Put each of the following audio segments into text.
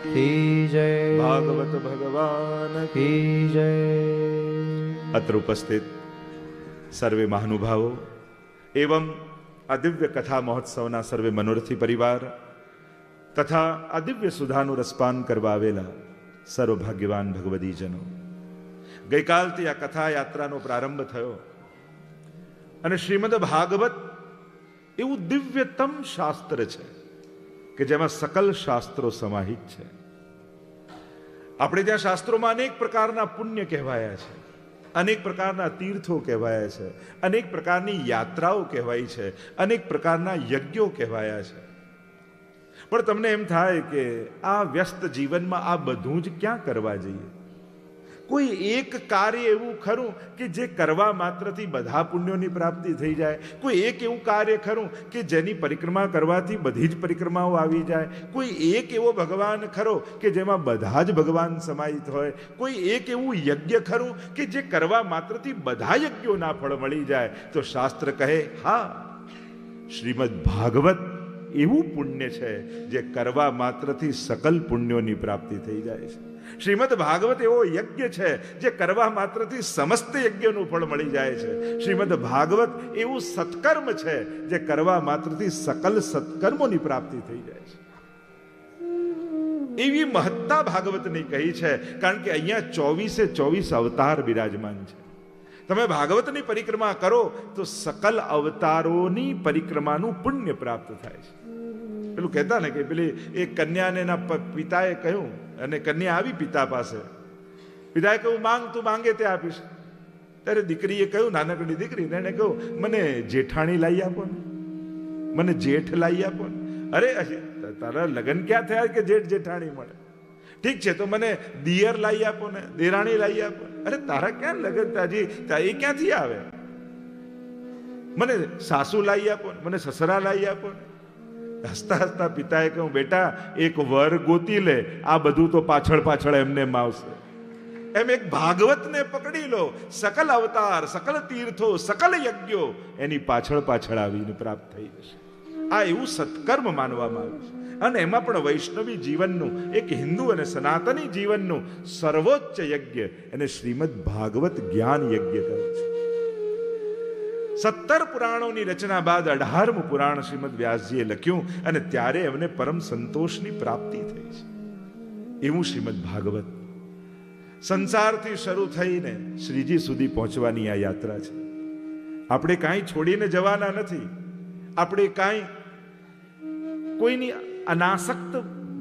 की जय, भागवत भगवान की जय। अत्र उपस्थित सर्वे महानुभावो एवं આ દિવ્ય કથા મહોત્સવના સર્વે મનોરથી પરિવાર તથા આ દિવ્ય સુધાનું રસપાન કરવા આવેલા સર્વભાગ્યવાન ભગવદીજનો, ગઈકાલથી આ કથા યાત્રાનો પ્રારંભ થયો અને શ્રીમદ ભાગવત એવું દિવ્યતમ શાસ્ત્ર છે કે જેમાં સકલ શાસ્ત્રો સમાહિત છે. આપણે ત્યાં શાસ્ત્રોમાં અનેક પ્રકારના પુણ્ય કહેવાયા છે, અનેક પ્રકારના તીર્થો કહેવાયા છે, અનેક પ્રકારની યાત્રાઓ કહેવાય છે, અનેક પ્રકારના યજ્ઞો કહેવાયા છે. પણ તમને એમ થાય કે આ વ્યસ્ત જીવનમાં આ બધું જ ક્યાં કરવા જઈએ? કોઈ એક કાર્ય એવું ખરું કે જે કરવા માત્રથી બધા પુણ્યોની પ્રાપ્તિ થઈ જાય? કોઈ એક એવું કાર્ય ખરું કે જેની પરિક્રમા કરવાથી બધી જ પરિક્રમાઓ આવી જાય? કોઈ એક એવો ભગવાન ખરો કે જેમાં બધા જ ભગવાન સમાહિત હોય? કોઈ એક એવું યજ્ઞ ખરું કે જે કરવા માત્રથી બધા યજ્ઞોના ફળ મળી જાય? તો શાસ્ત્ર કહે હા, શ્રીમદ ભાગવત એવું પુણ્ય છે જે કરવા માત્રથી સકલ પુણ્યોની પ્રાપ્તિ થઈ જાય છે. શ્રીમદ ભાગવત એવો યજ્ઞ છે જે કરવા માત્રથી સમસ્ત યજ્ઞનું ફળ મળી જાય છે. શ્રીમદ ભાગવત એવું સત્કર્મ છે જે કરવા માત્રથી સકલ સત્કર્મોની પ્રાપ્તિ થઈ જાય છે. એવી મહત્તા ભાગવતની કહી છે, કારણ કે અહીંયા 24 અવતાર બિરાજમાન છે. તમે ભાગવતની પરિક્રમા કરો તો સકલ અવતારોની પરિક્રમાનું પુણ્ય પ્રાપ્ત થાય છે. પેલું કહેતા ને કે પેલી એક કન્યાને એના પિતાએ કહ્યું, અને કન્યા આવી પિતા પાસે. પિતાએ કહ્યું માંગ, તું માંગે તે આપીશ. ત્યારે દીકરીએ કહ્યું, નાનકડી દીકરીને એને કહ્યું, મને જેઠાણી લાવી આપો ને, મને જેઠ લાવી આપો ને. અરે તારા લગ્ન ક્યાં થયા કે જેઠ જેઠાણી મળે? ઠીક છે, તો મને દિયર લાવી આપો ને, દેરાણી લાવી આપો. અરે તારા ક્યાં લગ્ન તાજી એ ક્યાંથી આવે? મને સાસુ લાવી આપો ને, મને સસરા લાવી આપો ને. હસતા હસતા પિતાએ કહ્યું, બેટા એક વર ગોતી લે, આ બધું તો પાછળ પાછળ એમને આવશે. એમ એક ભાગવતને પકડી લો, સકલ અવતાર, સકલ તીર્થો, સકલ યજ્ઞો એની પાછળ પાછળ આવીને પ્રાપ્ત થઈ જશે. આ એવું સત્કર્મ માનવામાં આવ્યું છે. અને એમાં પણ વૈષ્ણવી જીવનનું, એક હિન્દુ અને સનાતની જીવનનું સર્વોચ્ચ યજ્ઞ એને શ્રીમદ ભાગવત જ્ઞાન યજ્ઞ કહે છે. 17 પુરાણોની રચના બાદ 18મું પુરાણ શ્રીમદ વ્યાસજીએ લખ્યું અને ત્યારે એમને પરમ સંતોષની પ્રાપ્તિ થઈ છે. એવું શ્રીમદ ભાગવત સંસારથી શરૂ થઈને શ્રીજી સુધી પહોંચવાની આ યાત્રા છે. આપણે કાંઈ છોડીને જવાના નથી. આપણે કાંઈ કોઈની અનાસક્ત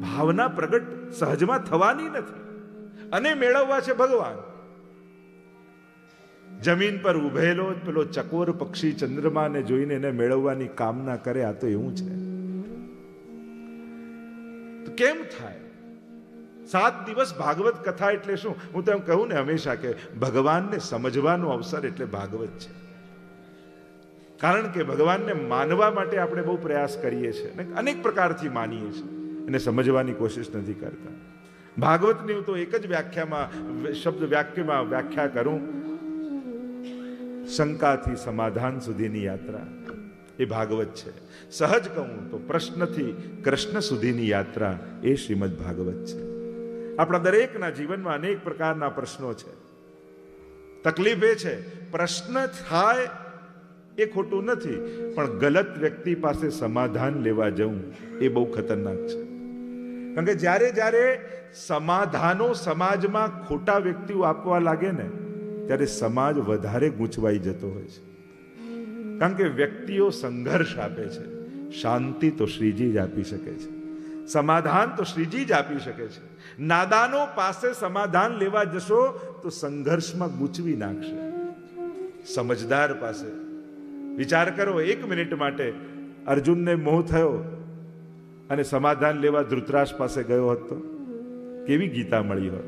ભાવના પ્રગટ સહજમાં થવાની નથી. અને મેળવવા છે ભગવાન. જમીન પર ઉભેલો પેલો ચકોર પક્ષી ચંદ્રમાને જોઈને એને મેળવવાની કામના કરે, આ તો એવું છે. તો કેમ થાય? 7 દિવસ ભાગવત કથા એટલે શું? હું તો એમ કહું ને હંમેશા કે ભગવાનને સમજવાનો અવસર એટલે ભાગવત છે. કારણ કે ભગવાનને માનવા માટે આપણે બહુ પ્રયાસ કરીએ છીએ, અનેક પ્રકારથી માનીએ છીએ, એને સમજવાની કોશિશ નથી કરતા. ભાગવતની હું તો એક જ વ્યાખ્યામાં, શબ્દ વાક્યમાં વ્યાખ્યા કરું, શંકાથી સમાધાન સુધીની યાત્રા એ ભાગવત છે. સહજ કહું તો પ્રશ્નથી કૃષ્ણ સુધીની યાત્રા એ શ્રીમદ ભાગવત છે. આપણા દરેકના જીવનમાં અનેક પ્રકારના પ્રશ્નો છે. તકલીફ એ છે, પ્રશ્ન થાય એ ખોટું નથી, પણ ગલત વ્યક્તિ પાસે સમાધાન લેવા જવું એ બહુ ખતરનાક છે. કારણ કે જ્યારે જ્યારે સમાધાનો સમાજમાં ખોટા વ્યક્તિઓ આપવા લાગે ને, ત્યારે સમાજ વધારે ગૂંચવાઈ જતો હોય છે. કારણ કે વ્યક્તિઓ સંઘર્ષ આપે છે, શાંતિ તો શ્રીજી જ આપી શકે છે, સમાધાન તો શ્રીજી જ આપી શકે છે. નાદાનો પાસે સમાધાન લેવા જશો તો સંઘર્ષમાં ગૂંચવી નાખશે. સમજદાર પાસે વિચાર કરો, 1 મિનિટ માટે અર્જુનને મોહ થયો અને સમાધાન લેવા ધૃતરાષ્ટ્ર પાસે ગયો હતો, કેવી ગીતા મળી હોત?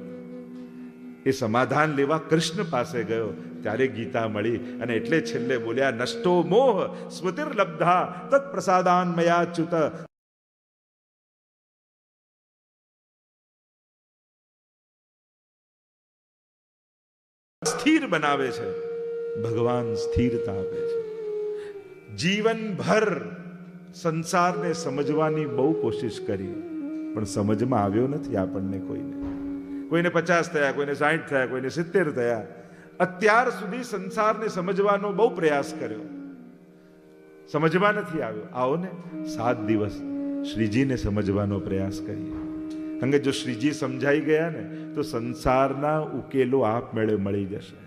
એ સમાધાન લેવા કૃષ્ણ પાસે ગયો ત્યારે ગીતા મળી. અને એટલે છેલ્લે બોલ્યા, નષ્ટો મોહ સ્મૃતિર્લબ્ધા તત્ પ્રસાદાન મયાચ્યુત. સ્થિર બનાવે છે ભગવાન, સ્થિરતા આપે છે. જીવનભર સંસારને સમજવાની બહુ કોશિશ કરી, પણ સમજમાં આવ્યો નથી આપણને કોઈને. કોઈને 50 થયા, કોઈને 60 થયા, કોઈને 70 થયા. અત્યાર સુધી સંસારને સમજવાનો બહુ પ્રયાસ કર્યો, સમજમાં નથી આવ્યો. આવો ને 7 દિવસ શ્રીજીને સમજવાનો પ્રયાસ કરીએ. કારણ કે જો શ્રીજી સમજાઈ ગયા ને તો સંસારના ઉકેલો આપમેળે મળી જશે.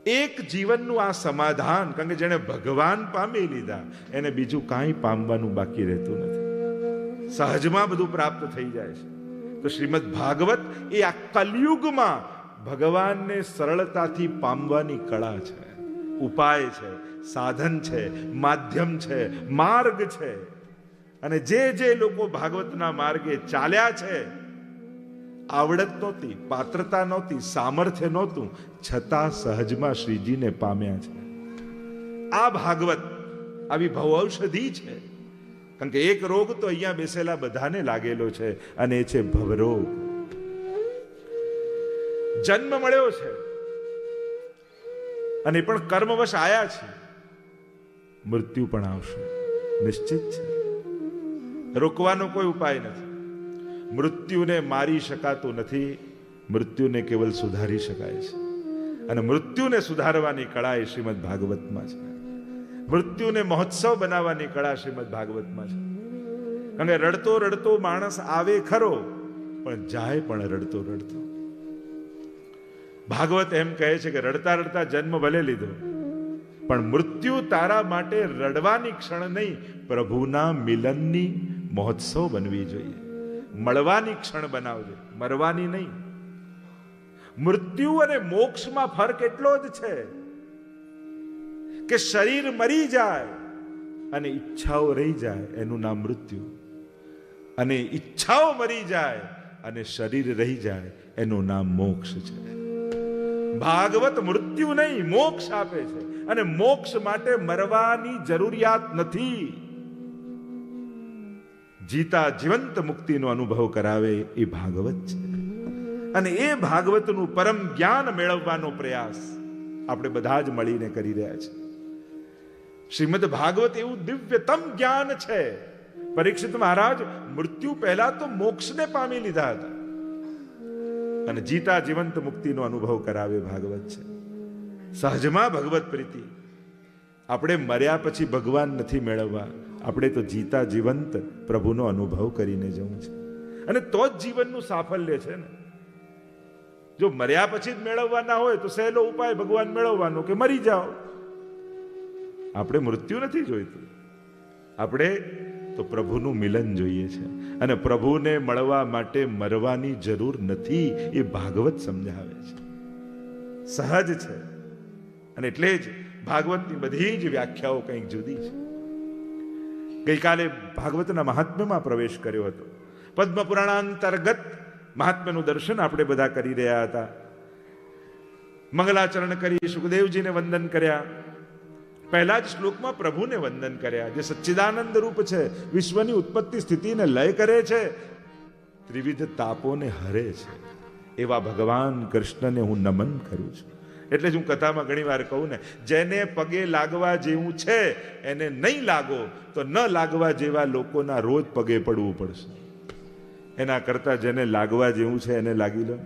એક જીવનનું આ સમાધાન, કારણ કે જેણે ભગવાન પામી લીધા એને બીજું કાંઈ પામવાનું બાકી રહેતું નથી. સહજમાં બધું પ્રાપ્ત થઈ જાય છે. તો શ્રીમદ ભાગવત એ આ કલયુગમાં ભગવાનને સરળતાથી પામવાની કળા છે, ઉપાય છે, સાધન છે, માધ્યમ છે, માર્ગ છે. અને જે લોકો ભાગવતના માર્ગે ચાલ્યા છે, આવડત નહોતી, પાત્રતા નહોતી, સામર્થ્ય નહોતું, છતાં સહજમાં શ્રીજીને પામ્યા છે. આ ભાગવત આવી ભવૌષધિ છે. કારણ કે એક રોગ તો અહીંયા બેસેલા બધાને લાગેલો છે, અને એ છે ભવરોગ. જન્મ મળ્યો છે અને પણ કર્મવશ આયા છે, મૃત્યુ પણ આવશે, નિશ્ચિત છે. રોકવાનો કોઈ ઉપાય નથી. મૃત્યુને મારી શકાતું નથી, મૃત્યુને કેવલ સુધારી શકાય છે. અને મૃત્યુને સુધારવાની કળા એ શ્રીમદ ભાગવતમાં છે. મૃત્યુને મહોત્સવ બનાવવાની કળા શ્રીમદ ભાગવતમાં છે. કારણ કે રડતો રડતો માણસ આવે ખરો, પણ જાય પણ રડતો રડતો. ભાગવત એમ કહે છે કે રડતા રડતા જન્મ ભલે લીધો, પણ મૃત્યુ તારા માટે રડવાની ક્ષણ નહીં, પ્રભુના મિલનની મહોત્સવ બનવી જોઈએ. મળવાની ક્ષણ બનાવજે, મરવાની નહીં. મૃત્યુ અને મોક્ષમાં ફરક એટલો જ છે કે શરીર મરી જાય અને ઈચ્છાઓ રહી જાય, એનું નામ મૃત્યુ. અને ઈચ્છાઓ મરી જાય અને શરીર રહી જાય, એનું નામ મોક્ષ છે. ભાગવત મૃત્યુ નહીં, મોક્ષ આપે છે. અને મોક્ષ માટે મરવાની જરૂરિયાત નથી. જીતા જીવંત મુક્તિનો અનુભવ કરાવે એ ભાગવત છે. અને એ ભાગવતનું પરમ જ્ઞાન મેળવવાનો પ્રયાસ આપણે બધા જ મળીને કરી રહ્યા છે. શ્રીમદ ભાગવત એવું દિવ્યતમ જ્ઞાન છે. પરીક્ષિત મહારાજ મૃત્યુ પહેલા તો મોક્ષને પામી લીધા હતા, અને જીતા જીવંત મુક્તિનો અનુભવ કરાવે ભાગવત છે. સહજમાં ભગવત પ્રીતિ. આપણે મર્યા પછી ભગવાન નથી મેળવવા, આપણે તો જીતા જીવંત પ્રભુનો અનુભવ કરીને જવું છે. અને તો જ જીવનનું સાફલ્ય છે ને. જો મર્યા પછી જ મેળવવાના હોય તો સહેલો ઉપાય ભગવાન મેળવવાનો કે મરી જાઓ. આપણે મૃત્યુ નથી જોઈતું, આપણે તો પ્રભુનું મિલન જોઈએ છે. અને પ્રભુને મળવા માટે મરવાની જરૂર નથી, એ ભાગવત સમજાવે છે. સહજ છે. અને એટલે જ ભાગવતની બધી જ વ્યાખ્યાઓ કંઈક જુદી છે. ગઈકાલે ભાગવતના મહાત્મ્યમાં પ્રવેશ કર્યો હતો. પદ્મ પુરાણાંતર્ગત મહાત્મ્યનું દર્શન આપણે બધા કરી રહ્યા હતા. મંગલાચરણ કરી સુખદેવજીને વંદન કર્યા. પહેલા જ શ્લોકમાં પ્રભુને વંદન કર્યા, જે સચ્ચિદાનંદ રૂપ છે, વિશ્વની ઉત્પત્તિ સ્થિતિને લય કરે છે, ત્રિવિધ તાપોને હરે છે, એવા ભગવાન કૃષ્ણને હું નમન કરું છું. એટલે જ હું કથામાં ઘણી વાર કહું ને, જેને પગે લાગવા જેવું છે એને નહીં લાગો, તો ન લાગવા જેવા લોકોના રોજ પગે પડવું પડશે. એના કરતા જેને લાગવા જેવું છે એને લાગી લો.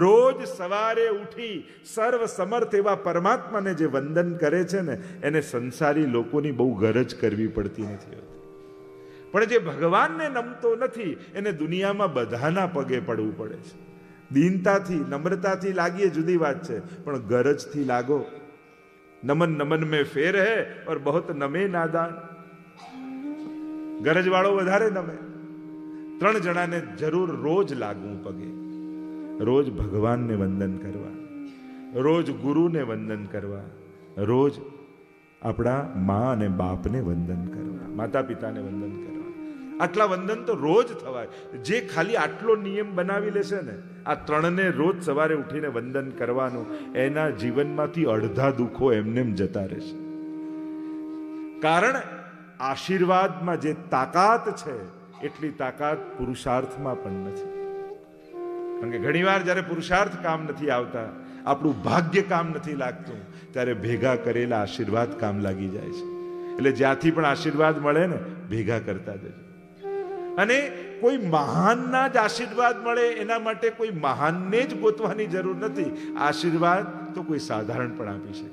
રોજ સવારે ઉઠી સર્વ સમર્થ એવા પરમાત્માને જે વંદન કરે છે ને, એને સંસારી લોકોની બહુ ગરજ કરવી પડતી નથી હોતી. પણ જે ભગવાનને નમતો નથી એને દુનિયામાં બધાના પગે પડવું પડે છે. દીનતાથી નમ્રતાથી લાગીએ જુદી વાત છે, પણ ગરજથી લાગો. નમન નમન મેં ફેર હૈ और बहुत નમે નાદાન. ગરજ વાળો વધારે નમે. 3 જણાને જરૂર રોજ લાગવું પગે. રોજ ભગવાનને વંદન કરવા, રોજ ગુરુને વંદન કરવા, રોજ આપણા મા અને બાપને વંદન કરવા, માતા પિતાને વંદન કરવા. આટલા વંદન તો રોજ થવાય. જે ખાલી આટલો નિયમ બનાવી લેશે ને, આ 3ને રોજ સવારે ઉઠીને વંદન કરવાનું, એના જીવનમાંથી અડધા દુઃખો એમનેમ જતા રહેશે. કારણ આશીર્વાદમાં જે તાકાત છે એટલી તાકાત પુરુષાર્થમાં પણ નથી. કારણ કે ઘણીવાર જ્યારે પુરુષાર્થ કામ નથી આવતા, આપણું ભાગ્ય કામ નથી લાગતું, ત્યારે ભેગા કરેલા આશીર્વાદ કામ લાગી જાય છે. એટલે જ્યાંથી પણ આશીર્વાદ મળે ને, ભેગા કરતા જજો. અને કોઈ મહાનના જ આશીર્વાદ મળે એના માટે કોઈ મહાનને જ ગોતવાની જરૂર નથી. આશીર્વાદ તો કોઈ સાધારણ પણ આપી શકે.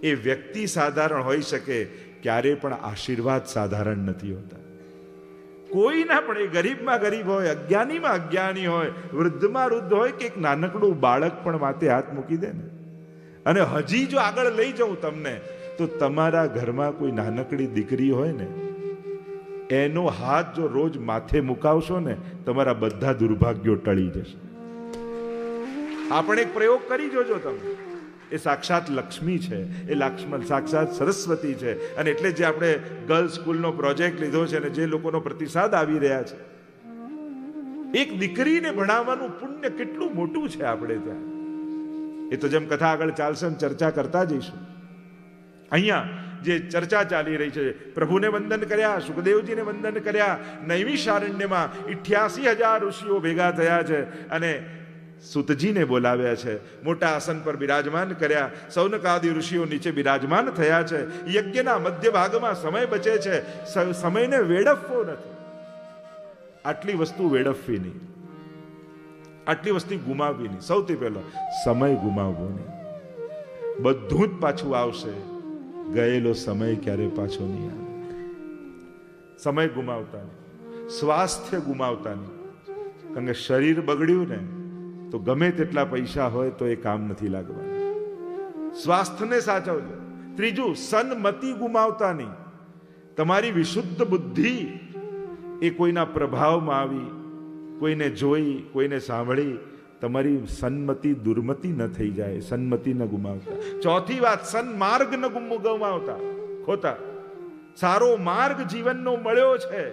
એ વ્યક્તિ સાધારણ હોઈ શકે, ક્યારે પણ આશીર્વાદ સાધારણ નથી હોતા. કોઈના પણ, એ ગરીબમાં ગરીબ હોય, અજ્ઞાનીમાં અજ્ઞાની હોય, વૃદ્ધમાં વૃદ્ધ હોય, કે એક નાનકડું બાળક પણ માથે હાથ મૂકી દે ને. અને હજી જો આગળ લઈ જાઉં તમને, તો તમારા ઘરમાં કોઈ નાનકડી દીકરી હોય ને, એનો હાથ જો રોજ માથે મુકાવશો ને, તમારા બધા દુર્ભાગ્યો ટળી જશે. આપણે એક પ્રયોગ કરી જોજો તમે. એ સાક્ષાત લક્ષ્મી છે, એ સાક્ષાત સરસ્વતી છે. અને એટલે જે આપણે ગર્લ્સ સ્કૂલનો પ્રોજેક્ટ લીધો છે અને જે લોકોનો પ્રતિસાદ આવી રહ્યા છે, એક દીકરીને ભણાવવાનું પુણ્ય કેટલું મોટું છે આપણે ત્યાં. એ તો જેમ કથા આગળ ચાલશે ચર્ચા કરતા જઈશું. અહીંયા જે ચર્ચા ચાલી રહી છે, પ્રભુને વંદન કર્યા, સુખદેવજીને વંદન કર્યા, નૈમિષારણ્યમાં 88,000 ઋષિઓ ભેગા થયા છે અને સુતજીને બોલાવ્યા છે, મોટા આસન પર બિરાજમાન કર્યા, સૌનકાદિ ઋષિઓ નીચે બિરાજમાન થયા છે. યજ્ઞના મધ્ય ભાગમાં સમય બચે છે, સમયને વેડફવો નથી. આટલી વસ્તુ વેડફવી નહીં, આટલી વસ્તુ ગુમાવવી નહીં. સૌથી પહેલો સમય ગુમાવવો નહીં. બધું જ પાછું આવશે, ગયેલો સમય ક્યારે પાછો નહીં આવે. સમય ગુમાવતા નહીં, સ્વાસ્થ્ય ગુમાવતા નહીં. કારણ કે શરીર બગડ્યું ને તો ગમે તેટલા પૈસા હોય તો એ કામ નથી લાગવાનું. સ્વાસ્થ્યને સાચવજો. ત્રીજું, સન્મતિ ગુમાવતા નહીં. તમારી વિશુદ્ધ બુદ્ધિ એ કોઈના પ્રભાવમાં આવી, કોઈને જોઈ, કોઈને સાંભળી, તમારી સન્મતિ દુર્મતિ ન થઈ જાય. સન્મતિ ન ગુમાવતા. ચોથી વાત, સન્માર્ગ ન ગુમાવતા, ખોતા. સારો માર્ગ જીવનનો મળ્યો છે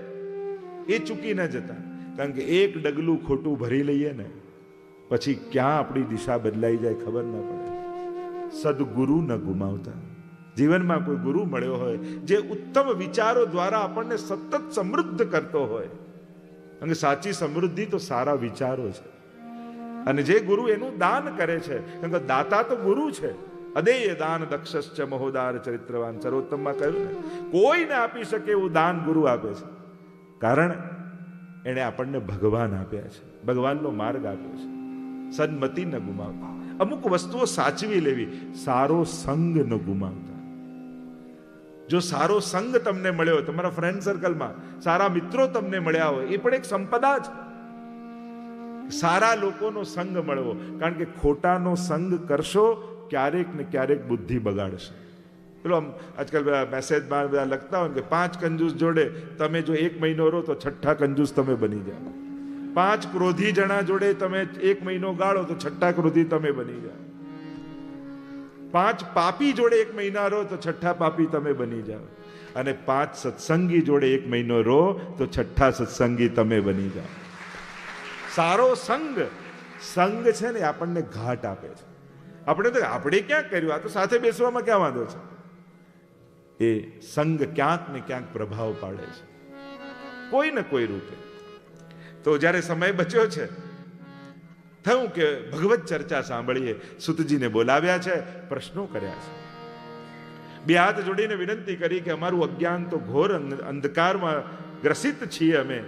એ ચૂકી ન જતા. કારણ કે એક ડગલું ખોટું ભરી લઈએ ને, પછી ક્યાં આપણી દિશા બદલાઈ જાય ખબર ન પડે. સદગુરુ ન ગુમાવતા. જીવનમાં કોઈ ગુરુ મળ્યો હોય જે ઉત્તમ વિચારો દ્વારા આપણને સતત સમૃદ્ધ કરતો હોય. અને સાચી સમૃદ્ધિ તો સારા વિચારો છે. અને જે ગુરુ એનું દાન કરે છે, કારણ કે દાતા તો ગુરુ છે. અદેય દાન દક્ષશ્ચ મહોદાર ચરિત્રવાન, સર્વોત્તમમાં કહ્યું ને, કોઈ ના આપી શકે એવું દાન ગુરુ આપે છે. કારણ એણે આપણને ભગવાન આપ્યા છે, ભગવાનનો માર્ગ આપ્યો છે. સન્મતિ ન ગુમાવતા. અમુક વસ્તુઓ સાચવી લેવી. સારો સંગ ન ગુમાવતા. જો સારો સંગ તમને મળ્યો, તમારા ફ્રેન્ડ સર્કલમાં સારા મિત્રો તમને મળ્યા હોય, એ પણ એક સંપદા છે. સારા લોકોનો સંગ મળવો. કારણ કે ખોટાનો સંગ કરશો, ક્યારેક ને ક્યારેક બુદ્ધિ બગાડશે. પેલો આજકાલ મેસેજમાં બધા લખતા હોય કે 5 કંજૂસ જોડે તમે જો 1 મહિનો રહો તો 6ઠ્ઠા કંજૂસ તમે બની જાઓ. 5 ક્રોધી જણા જોડે તમે 1 મહિનો ગાળો તો 6ઠ્ઠા ક્રોધી તમે બની જાઓ. 5 પાપી જોડે 1 મહિના રહો તો 6ઠ્ઠા પાપી તમે બની જાઓ. અને 5 સત્સંગી જોડે 1 મહિનો રહો તો 6ઠ્ઠા સત્સંગી તમે બની જાઓ. સારો સંગ છે ને આપણને ઘાટ આપે છે. આપણે ક્યાં કર્યું, આ તો સાથે બેસવામાં ક્યાં વાંધો છે. એ સંગ ક્યાંક ને ક્યાંક પ્રભાવ પાડે છે, કોઈ ને કોઈ રૂપે. તો જ્યારે સમય બચ્યો છે, થયું કે ભગવત ચર્ચા સાંભળીએ. સુતજીને બોલાવ્યા છે, પ્રશ્નો કર્યા છે. 2 હાથ જોડીને વિનંતી કરી કે અમારું અજ્ઞાન તો ઘોર અંધકારમાં ગ્રસિત છીએ અમે.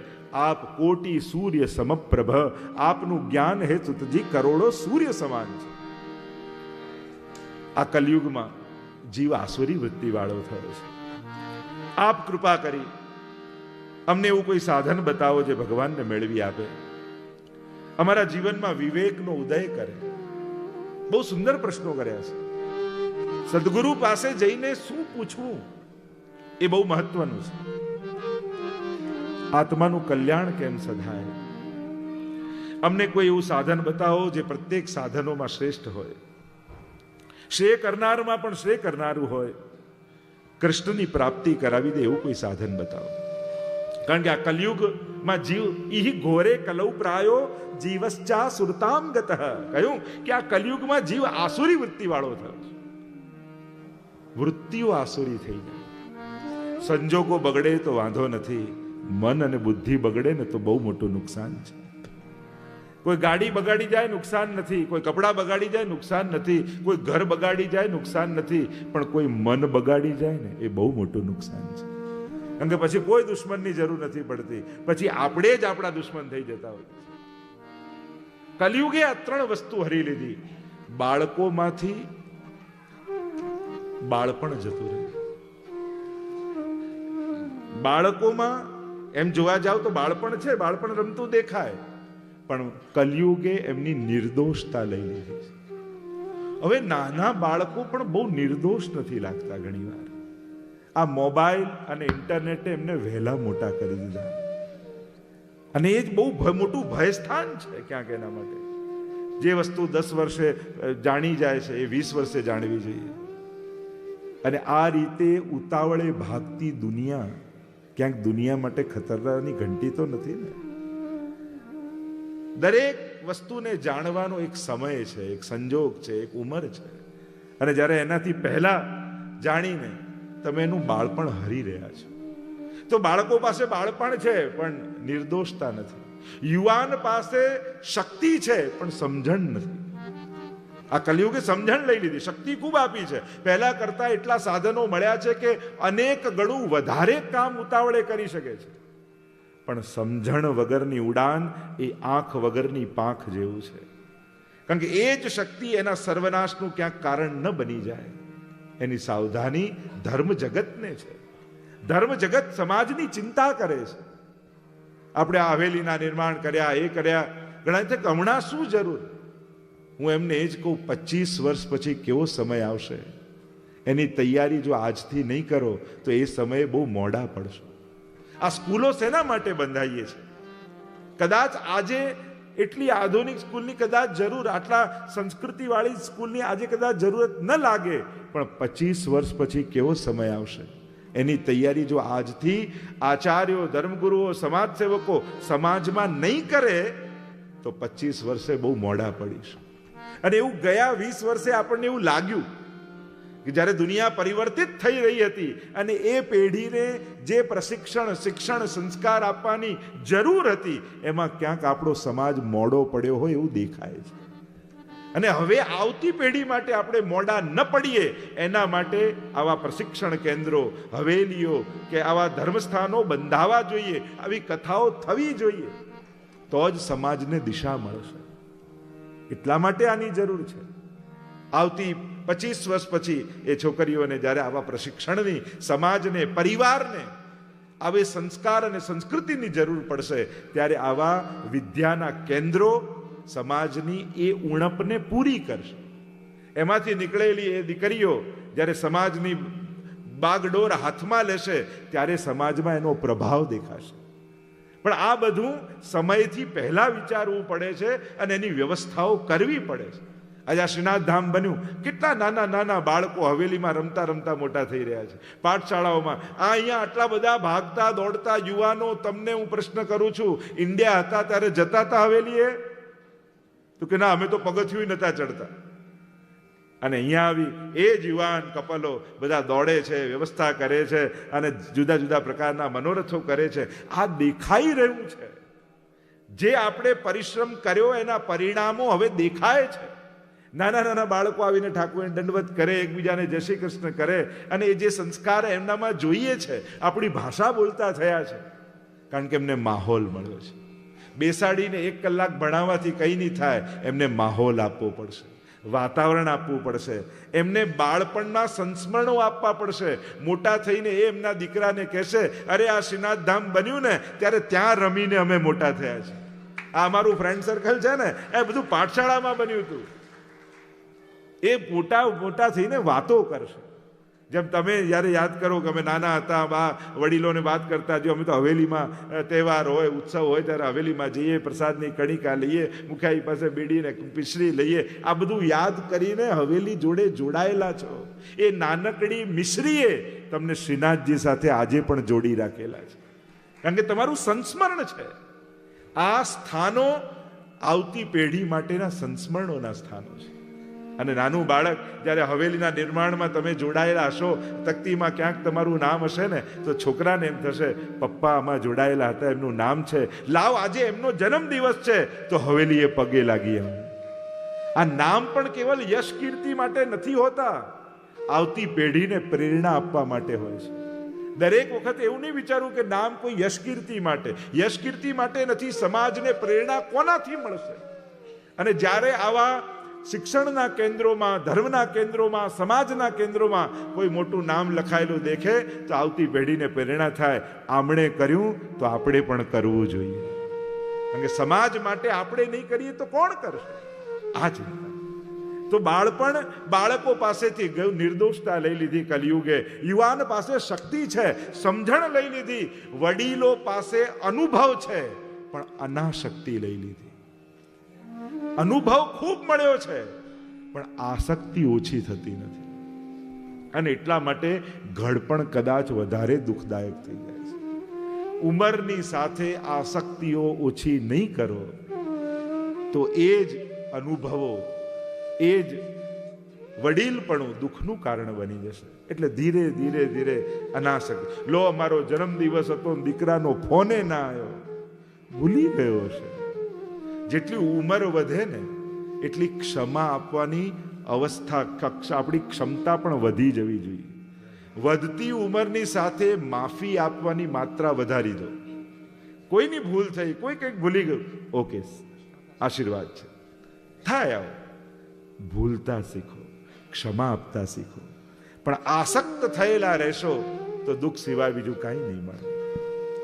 આપ કોટી સૂર્ય સમપ્રભ, આપનું જ્ઞાન હે સુતજી કરોડો સૂર્ય સમાન છે. આ કલયુગમાં જીવ આસુરી વૃત્તિ વાળો થયો છે. આપ કૃપા કરી અમને એવું કોઈ સાધન બતાવો જે ભગવાનને મેળવી આપે, અમારા જીવનમાં વિવેકનો ઉદય કરે. બહુ સુંદર પ્રશ્નો કર્યા છે. સદગુરુ પાસે જઈને શું પૂછવું એ બહુ મહત્વનું છે. આત્માનું કલ્યાણ કેમ સધાય, અમને કોઈ એવું સાધન બતાવો જે પ્રત્યેક સાધનોમાં શ્રેષ્ઠ હોય, શ્રેય કરનારમાં પણ શ્રેય કરનારું હોય, કૃષ્ણની પ્રાપ્તિ કરાવી દે એવું કોઈ સાધન બતાવો. કારણ કે આ કલયુગમાં જીવ ઈ ઘોરે કલૌ પ્રાયો જીવશ્ચા સુરતામ ગતઃ. કહ્યું કે આ કલયુગમાં જીવ આસુરી વૃત્તિ વાળો થયો છે. વૃત્તિઓ આસુરી થઈ જાય. સંજોગો બગડે તો વાંધો નથી, મન અને બુદ્ધિ બગડે ને તો બહુ મોટું નુકસાન છે. કોઈ ગાડી બગાડી જાય નુકસાન નથી, કોઈ કપડાં બગાડી જાય નુકસાન નથી, કોઈ ઘર બગાડી જાય નુકસાન નથી, પણ કોઈ મન બગાડી જાય ને એ બહુ મોટું નુકસાન છે. કારણ કે પછી કોઈ દુશ્મનની જરૂર નથી પડતી, પછી આપણે જ આપણા દુશ્મન થઈ જતા હોય. કલયુગે આ 3 વસ્તુ હરી લીધી. બાળકોમાંથી બાળપણ જતું રહે. બાળકોમાં એમ જોવા જાવ તો બાળપણ છે, બાળપણ રમતું દેખાય, પણ કલયુગે એમની નિર્દોષતા લઈ લીધી છે. હવે નાના બાળકો પણ બહુ નિર્દોષ નથી લાગતા ઘણીવાર. આ મોબાઈલ અને ઇન્ટરનેટે એમને વહેલા મોટા કરી દીધા, અને એ જ બહુ મોટું ભયસ્થાન છે ક્યાંક એના માટે. જે વસ્તુ 10 વર્ષે જાણી જાય છે એ 20 વર્ષે જાણવી જોઈએ. અને આ રીતે ઉતાવળે ભાગતી દુનિયા ક્યાંક દુનિયા માટે ખતરાની ઘંટી તો નથી ને. દરેક વસ્તુને જાણવાનો એક સમય છે, એક સંજોગ છે, એક ઉંમર છે. અને જ્યારે એનાથી પહેલા જાણીને તમે એનું બાળપણ હરી રહ્યા છો, તો બાળકો પાસે બાળપણ છે પણ નિર્દોષતા નથી. યુવાન પાસે શક્તિ છે પણ સમજણ નથી. આ કલયુગે સમજણ લઈ લીધી, શક્તિ ખૂબ આપી છે. પહેલા કરતા એટલા સાધનો મળ્યા છે કે અનેક ગણું વધારે કામ ઉતાવળે કરી શકે છે, પણ સમજણ વગરની ઉડાન એ આંખ વગરની પાંખ જેવું છે. કારણ કે એ જ શક્તિ એના સર્વનાશનું ક્યાંક કારણ ન બની જાય. એની સાવધાની ધર્મ જગતને છે. ધર્મ જગત સમાજની ચિંતા કરે છે. આપણે આ હવેલીના નિર્માણ કર્યા, એ કર્યા, ઘણા કે હમણાં શું જરૂર. હું એમને એ જ કહું, 25 વર્ષ પછી કેવો સમય આવશે, એની તૈયારી જો આજથી નહીં કરો તો એ સમયે બહુ મોડા પડશો. આ સ્કૂલો શેના માટે બંધાઈએ છે? કદાચ આજે એટલી આધુનિક સ્કૂલની કદાચ જરૂર, આટલા સંસ્કૃતિવાળી સ્કૂલની આજે કદાચ જરૂરત ન લાગે, પણ 25 વર્ષ પછી કેવો સમય આવશે એની તૈયારી જો આજથી આચાર્યો, ધર્મગુરુઓ, સમાજ સેવકો સમાજમાં નહીં કરે તો 25 વર્ષે બહુ મોડા પડીશું. અને એવું ગયા 20 વર્ષે આપણને એવું લાગ્યું કે જ્યારે દુનિયા પરિવર્તિત થઈ રહી હતી અને એ પેઢીને જે પ્રશિક્ષણ, શિક્ષણ, સંસ્કાર આપવાની જરૂર હતી એમાં ક્યાંક આપણો સમાજ મોડો પડ્યો હોય એવું દેખાય છે. અને હવે આવતી પેઢી માટે આપણે મોડા ન પડીએ એના માટે આવા પ્રશિક્ષણ કેન્દ્રો, હવેલીઓ કે આવા ધર્મસ્થાનો બંધાવા જોઈએ, આવી કથાઓ થવી જોઈએ, તો જ સમાજને દિશા મળશે. એટલા માટે આની જરૂર છે. આવતી 25 વર્ષ પછી એ છોકરીઓને જ્યારે આવા પ્રશિક્ષણની, સમાજને, પરિવારને આવે સંસ્કાર અને સંસ્કૃતિની જરૂર પડશે, ત્યારે આવા વિદ્યાના કેન્દ્રો સમાજની એ ઉણપને પૂરી કરશે. એમાંથી નીકળેલી એ દીકરીઓ જ્યારે સમાજની બાગડોર હાથમાં લેશે ત્યારે સમાજમાં એનો પ્રભાવ દેખાશે. પણ આ બધું સમયથી પહેલા વિચારવું પડે છે અને એની વ્યવસ્થાઓ કરવી પડે છે. આજે આ શ્રીનાથ ધામ બન્યું, કેટલા નાના નાના બાળકો હવેલીમાં રમતા રમતા મોટા થઈ રહ્યા છે. પાઠશાળાઓમાં આ અહીંયા આટલા બધા ભાગતા દોડતા યુવાનો, તમને હું પ્રશ્ન કરું છું, ઇન્ડિયા હતા ત્યારે જતા હતા હવેલીએ? તો કે ના, અમે તો પગથિયું નતા ચડતા. અને અહીંયા આવી એ જ યુવાન કપલો બધા દોડે છે, વ્યવસ્થા કરે છે અને જુદા જુદા પ્રકારના મનોરથો કરે છે. આ દેખાઈ રહ્યું છે. જે આપણે પરિશ્રમ કર્યો એના પરિણામો હવે દેખાય છે. નાના નાના બાળકો આવીને ઠાકોરને દંડવત કરે, એકબીજાને જય શ્રી કૃષ્ણ કરે, અને એ જે સંસ્કાર એમનામાં જોઈએ છે, આપણી ભાષા બોલતા થયા છે, કારણ કે એમને માહોલ મળ્યો છે. બેસાડીને 1 કલાક ભણાવવાથી કંઈ નહીં થાય, એમને માહોલ આપવો પડશે, વાતાવરણ આપવું પડશે, એમને બાળપણના સંસ્મરણો આપવા પડશે. મોટા થઈને એ એમના દીકરાને કહેશે, અરે આ શ્રીનાથ ધામ બન્યું ને ત્યારે ત્યાં રમીને અમે મોટા થયા છે. આ અમારું ફ્રેન્ડ સર્કલ છે ને, એ બધું પાઠશાળામાં બન્યું હતું. એ મોટા થઈને વાતો કરશે. જેમ તમે જ્યારે યાદ કરો કે અમે નાના હતા, બા વડીલોને વાત કરતા, જો અમે તો હવેલીમાં તહેવાર હોય, ઉત્સવ હોય ત્યારે હવેલીમાં જઈએ, પ્રસાદની કણિકા લઈએ, મુખાઈ પાસે બીડીને પીસરી લઈએ. આ બધું યાદ કરીને હવેલી જોડે જોડાયેલા છો. એ નાનકડી મિશ્રીએ તમને શ્રીનાથજી સાથે આજે પણ જોડી રાખેલા છે, કારણ કે તમારું સંસ્મરણ છે. આ સ્થાનો આવતી પેઢી માટેના સંસ્મરણોના સ્થાનો છે. અને નાનું બાળક જ્યારે હવેલીના નિર્માણમાં તમે જોડાયેલા હશો, તકતીમાં ક્યાંક તમારું નામ હશે ને, તો છોકરાને એમ થશે, પપ્પા આમાં જોડાયેલા હતા, એમનું નામ છે, લાવ આજે એમનો જન્મદિવસ છે તો હવેલીએ પગે લાગી. આ નામ પણ કેવલ યશ કીર્તિ માટે નથી હોતા, આવતી પેઢીને પ્રેરણા આપવા માટે હોય છે. દરેક વખત એવું નહીં વિચારવું કે નામ કોઈ યશકીર્તિ માટે. યશકીર્તિ માટે નથી, સમાજને પ્રેરણા કોનાથી મળશે? અને જ્યારે આવા શિક્ષણના કેન્દ્રોમાં, ધર્મના કેન્દ્રોમાં, સમાજના કેન્દ્રોમાં કોઈ મોટું નામ લખાયેલું દેખે તો આવતી પેઢીને પ્રેરણા થાય, આમણે કર્યું તો આપણે પણ કરવું જોઈએ. કારણ કે સમાજ માટે આપણે નહીં કરીએ તો કોણ કરશે? આ ચિંતા. તો બાળપણ, બાળકો પાસેથી ગયું, નિર્દોષતા લઈ લીધી કલયુગે. યુવાન પાસે શક્તિ છે, સમજણ લઈ લીધી. વડીલો પાસે અનુભવ છે, પણ અનાશક્તિ લઈ લીધી. અનુભવ ખૂબ મળ્યો છે, પણ આસક્તિ ઓછી થતી નથી. અને એટલા માટે ઘડપણ કદાચ વધારે દુઃખદાયક થઈ જાય છે. ઉંમરની સાથે આસક્તિઓ ઓછી નહીં કરો તો એ જ અનુભવો, એ જ વડીલપણું દુઃખનું કારણ બની જશે. એટલે ધીરે ધીરે ધીરે અનાસક્તિ. લો, અમારો જન્મદિવસ હતો, દીકરાનો ફોને ના આવ્યો, ભૂલી ગયો હશે. જેટલી ઉંમર વધે ને એટલી ક્ષમા આપવાની અવસ્થા, આપણી ક્ષમતા પણ વધી જવી જોઈએ. વધતી ઉંમરની સાથે માફી આપવાની માત્રા વધારી દો. કોઈની ભૂલ થઈ, કોઈ કંઈક ભૂલી ગયું, ઓકે, આશીર્વાદ છે, થાય આવો. ભૂલતા શીખો, ક્ષમા આપતા શીખો. પણ આસક્ત થયેલા રહેશો તો દુઃખ સિવાય બીજું કાંઈ નહીં મળે.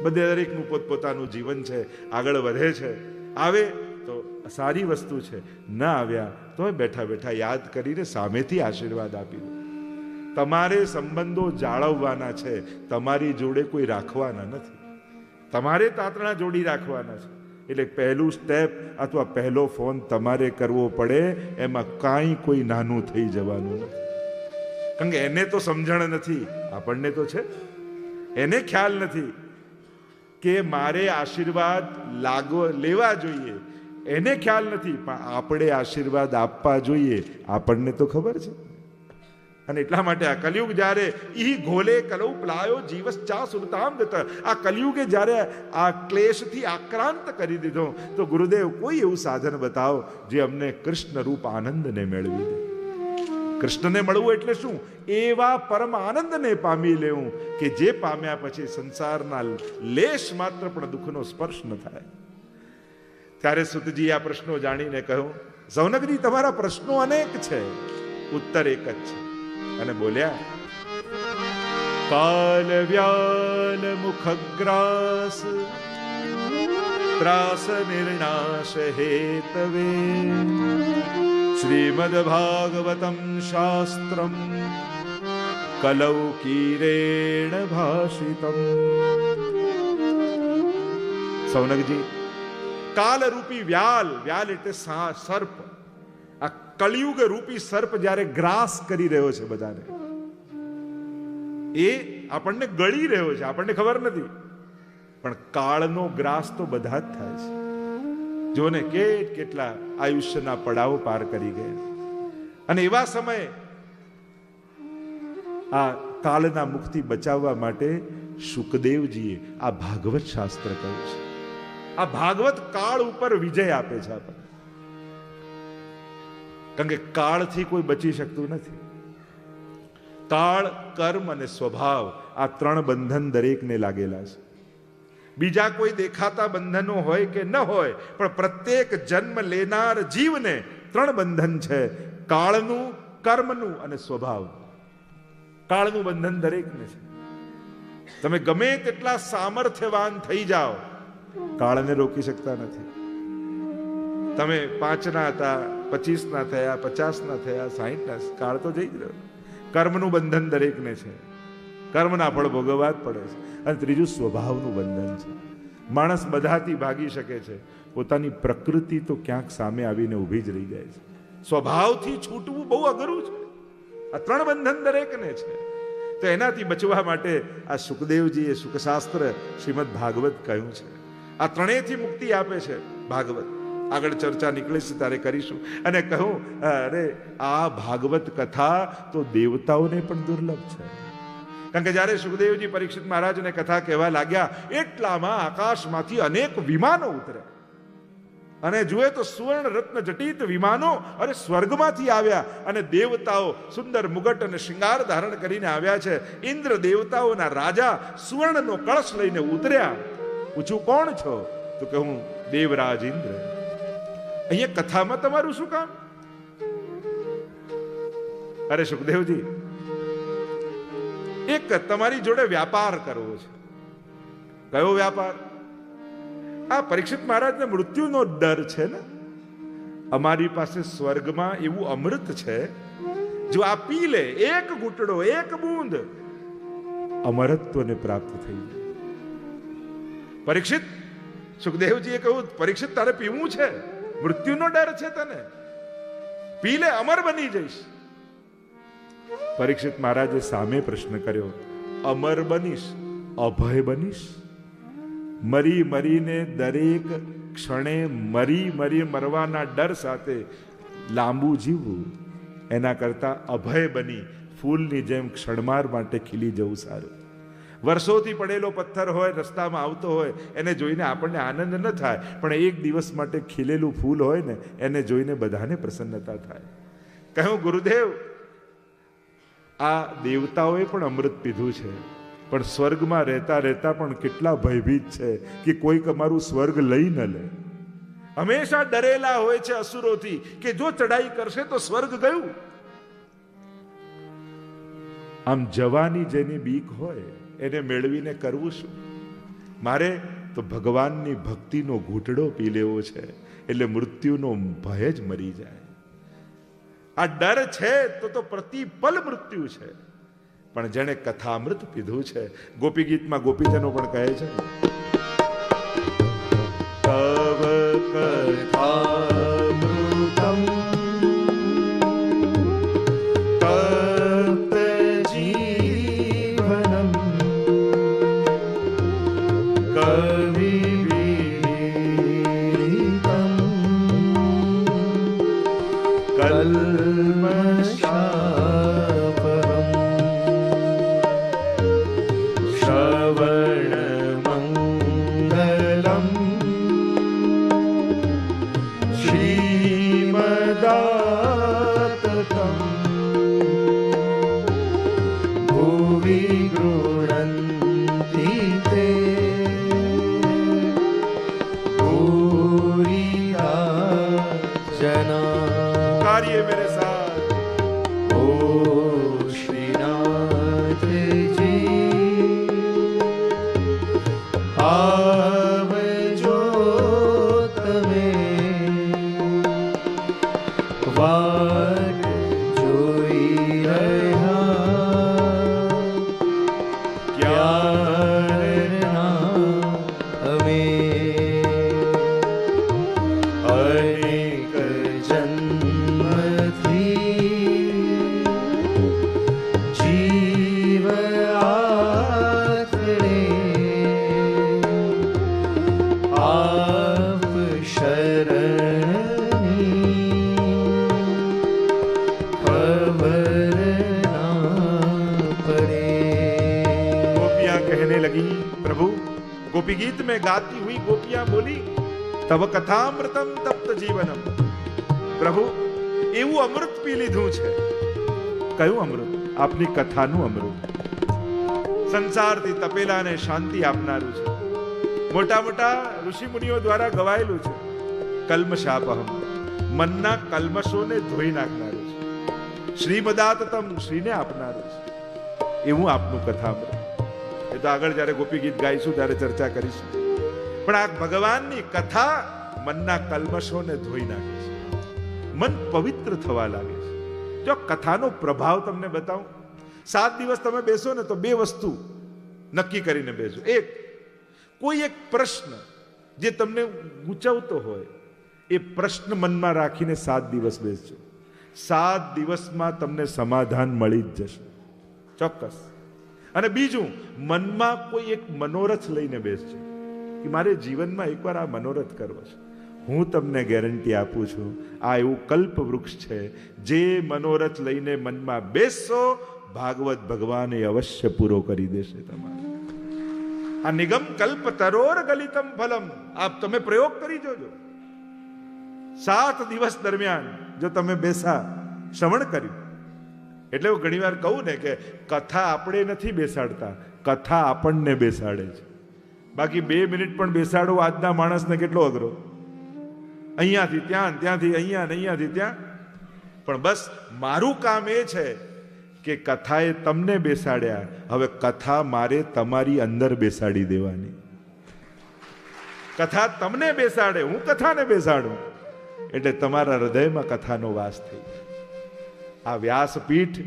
બધે દરેકનું પોતપોતાનું જીવન છે, આગળ વધે છે. આવે તો સારી વસ્તુ છે, ન આવ્યા તો બેઠા બેઠા યાદ કરીને સામેથી આશીર્વાદ આપી દો. તમારે સંબંધો જાળવવાના છે, તમારી જોડે કોઈ રાખવાના નથી. તમારે તાતણા જોડી રાખવાના છે. એટલે પહેલું સ્ટેપ અથવા પહેલો ફોન તમારે કરવો પડે. એમાં કાંઈ કોઈ નાનું થઈ જવાનું નથી. કારણ કે એને તો સમજણ નથી, આપણને તો છે. એને ખ્યાલ નથી કે મારે આશીર્વાદ લેવા જોઈએ. એને ખ્યાલ નથી, પણ આપણે આશીર્વાદ આપવા જોઈએ, આપણને તો ખબર છે. અને એટલા માટે આ કલયુગ જ્યારે ઈ ઘોલે કલૌ પ્લાયો જીવશ્ચા સુરતામ ગત, આ કલયુગે જ્યારે આ ક્લેશથી આક્રાંત કરી દીધો, તો ગુરુદેવ કોઈ એવું સાધન બતાવો જે અમને કૃષ્ણ રૂપ આનંદને મેળવી દે. કૃષ્ણને મળવું એટલે શું? એવા પરમ આનંદને પામી લેવું કે જે પામ્યા પછી સંસારના લેશ માત્ર પણ દુઃખનો સ્પર્શ ન થાય. ત્યારે સુતજી આ પ્રશ્નો જાણીને કહ્યું, સૌનકજી, તમારા પ્રશ્નો અનેક છે, ઉત્તર એક જ છે. અને બોલ્યા, કાલ વ્યાલ મુખગ્રાસ ત્રાસ નિર્ણાશ હેતવે શ્રીમદ ભાગવતમ શાસ્ત્રમ કલૌકીરેણ ભાષિતમ. સૌનકજી, કાલરૂપી વ્યાલ, વ્યાલ એટલે સર્પ, આ કળિયુગ રૂપી સર્પ જ્યારે ગ્રાસ કરી રહ્યો છે બધાને, એ આપણને ગળી રહ્યો છે, આપણને ખબર નથી. પણ કાળનો ગ્રાસ તો બધા જ થાય છે. જોને કેટલા આયુષ્યના પડાવો પાર કરી ગયા. અને એવા સમયે આ કાળના મુખથી બચાવવા માટે શુકદેવજીએ આ ભાગવત શાસ્ત્ર કહ્યું છે. આ ભાગવત કાળ ઉપર વિજય આપે છે આપણને. કારણ કે કાળથી કોઈ બચી શકતું નથી. કાળ, કર્મ અને સ્વભાવ, આ ત્રણ બંધન દરેકને લાગેલા છે. બીજા કોઈ દેખાતા બંધનો હોય કે ન હોય, પણ પ્રત્યેક જન્મ લેનાર જીવને ત્રણ બંધન છે: કાળનું, કર્મનું અને સ્વભાવ. કાળનું બંધન દરેકને છે. તમે ગમે તેટલા સામર્થ્યવાન થઈ જાઓ, કાળને રોકી શકતા નથી. તમે 5 ના હતા, 25 ના થયા, 50 ના થયા, 60 ના, કાળ તો જઈ જ રહ્યો. કર્મનું બંધન દરેકને છે, કર્મના ફળ ભોગવવા જ પડે છે. અને ત્રીજું સ્વભાવનું બંધન છે. માણસ બધાથી ભાગી શકે છે, પોતાની પ્રકૃતિ તો ક્યાંક સામે આવીને ઊભી જ રહી જાય છે. સ્વભાવથી છૂટવું બહુ અઘરું છે. આ ત્રણ બંધન દરેકને છે. તો એનાથી બચવા માટે આ સુખદેવજીએ સુખશાસ્ત્ર શ્રીમદ ભાગવત કહ્યું છે. આ ત્રણેયથી મુક્તિ આપે છે ભાગવત. આગળ ચર્ચા નીકળીશું ત્યારે કરીશું. અને કહું, અરે આ ભાગવત કથા તો દેવતાઓને પણ દુર્લભ છે. કારણ કે જ્યારે સુખદેવજી પરીક્ષિત મહારાજને કથા કહેવા લાગ્યા, એટલામાં આકાશમાંથી અનેક વિમાનો ઉતર્યા. અને જુએ તો સુવર્ણ રત્ન જટિત વિમાનો અને સ્વર્ગમાંથી આવ્યા અને દેવતાઓ સુંદર મુગટ અને શિંગાર ધારણ કરીને આવ્યા છે. ઇન્દ્ર દેવતાઓના રાજા સુવર્ણનો કળશ લઈને ઉતર્યા. પૂછું કોણ છો? તો કે હું દેવરાજ ઇન્દ્ર. અહીંયા કથામાં તમારું શું કામ? અરે સુખદેવજી, એક તમારી જોડે વ્યાપાર કરવો છે. કયો વ્યાપાર? આ પરીક્ષિત મહારાજને મૃત્યુનો ડર છે ને. અમારી પાસે સ્વર્ગમાં એવું અમૃત છે, જો આ પી લે એક ઘૂંટડો, એક બૂંદ, અમરત્વને પ્રાપ્ત થઈ જાય. પરીક્ષિત, સુખદેવજીએ કહ્યું, પરીક્ષિત તારે પીવું છે? મૃત્યુનો ડર છે તને? પી લે, અમર બની જઈશ. પરીક્ષિત મહારાજે સામે પ્રશ્ન કર્યો, અમર બનીશ, અભય બનીશ? મરી મરીને દરેક ક્ષણે મરવાના ડર સાથે લાંબુ જીવવું, એના કરતા અભય બની ફૂલની જેમ ક્ષણમાર માટે ખીલી જવું સારું. વર્ષોથી પડેલો પથ્થર હોય, રસ્તામાં આવતો હોય, એને જોઈને આપણને આનંદ ન થાય, પણ એક દિવસ માટે ખીલેલું ફૂલ હોય ને, એને જોઈને બધાને પ્રસન્નતા થાય. કહ્યું, ગુરુદેવ, આ દેવતાઓએ પણ અમૃત પીધું છે, પણ સ્વર્ગમાં રહેતા રહેતા પણ કેટલા ભયભીત છે કે કોઈક અમારું સ્વર્ગ લઈ ન લે. હંમેશા ડરેલા હોય છે અસુરોથી કે જો ચડાઈ કરશે તો સ્વર્ગ ગયું. આમ જવાની જેની બીક હોય એને મેળવીને કરવું શું? મારે તો ભગવાનની ભક્તિનો ઘૂંટડો પી લેવો છે, એટલે મૃત્યુનો ભય જ મરી જાય. આ ડર છે તો પ્રતિપલ મૃત્યુ છે. પણ જેણે કથામૃત પીધું છે, ગોપી ગીતમાં ગોપીજનો પણ કહે છે, તવ કથામૃતમ તપ્ત જીવનમ કવિવિદિતમ કલ્મષાપહમ શ્રવણમંગલમ શ્રીમદાતતમ ભુવિ ગૃણન્તિ તે ભૂરિયા જના. કાર્ય મેરે સાથ. ઓ શ્રીનાથજી, આવજો તમે, વાટ જોઈ રહ્યા ક્યારના અમે. અનેક જન્મથી જીવ આથડે આપ શરણની ખબર ના પડે. गोपियां कहने लगी, प्रभु, गोपी गीत में गाती हुई गोपियां बोली, तव कथामृतम तप्त जीवनम. પ્રભુ, એવું અમૃત પી લીધું છે. કયું અમૃત? આપની કથાનું અમૃત. સંસારથી તપેલાને શાંતિ આપનારું છે. મોટા મોટા ઋષિ મુનિઓ દ્વારા ગવાયેલું છે. કલ્મષાપહમ, મનના કલ્મશોને ધોઈ નાખનારું છે. શ્રીમદાતતમ, શ્રીને આપનારું છે. એવું આપનું કથામૃત. એ તો આગળ જ્યારે ગોપી ગીત ગાઈશું ત્યારે ચર્ચા કરીશું. પણ આ ભગવાનની કથા મનના કલ્મશોને ધોઈ નાખે છે. મન પવિત્ર થવા લાગે છે. જો કથાનો પ્રભાવ તમને બતાવું, 7 દિવસ તમે બેસો ને તો 2 વસ્તુ નક્કી કરીને બેસો. એક, કોઈ એક પ્રશ્ન જે તમને ગૂંચવતો હોય એ પ્રશ્ન મનમાં રાખીને 7 દિવસ બેસજો. 7 દિવસમાં તમને સમાધાન મળી જ જશે, ચોક્કસ. અને બીજું, મનમાં કોઈ એક મનોરથ લઈને બેસજો કે મારે જીવનમાં એકવાર આ મનોરથ કરવો છે. હું તમને ગેરંટી આપું છું, આ એવું કલ્પ વૃક્ષ છે. જે મનોરથ લઈને મનમાં બેસશો, ભાગવત ભગવાન એ અવશ્ય પૂરો કરી દેશે તમારે. આ નિગમ કલ્પ તરોર ગલિતમ ફલમ, આપ તમે પ્રયોગ કરી જોજો. 7 દિવસ દરમિયાન જો તમે બેસા શ્રવણ કર્યું, એટલે હું ઘણી વાર કહું ને કે કથા આપણે નથી બેસાડતા, કથા આપણને બેસાડે છે. બાકી 2 મિનિટ પણ બેસાડવો આજના માણસને કેટલો અઘરો. અહીંયાથી ત્યાં, ત્યાંથી અહીંયા, અહીંયાથી ત્યાં. પણ બસ મારું કામ એ છે કે કથાએ તમને બેસાડ્યા, હવે કથા મારે તમારી અંદર બેસાડી દેવાની. કથા તમને બેસાડે, હું કથાને બેસાડું, એટલે તમારા હૃદયમાં કથાનો વાસ થઈ જાય. આ વ્યાસપીઠ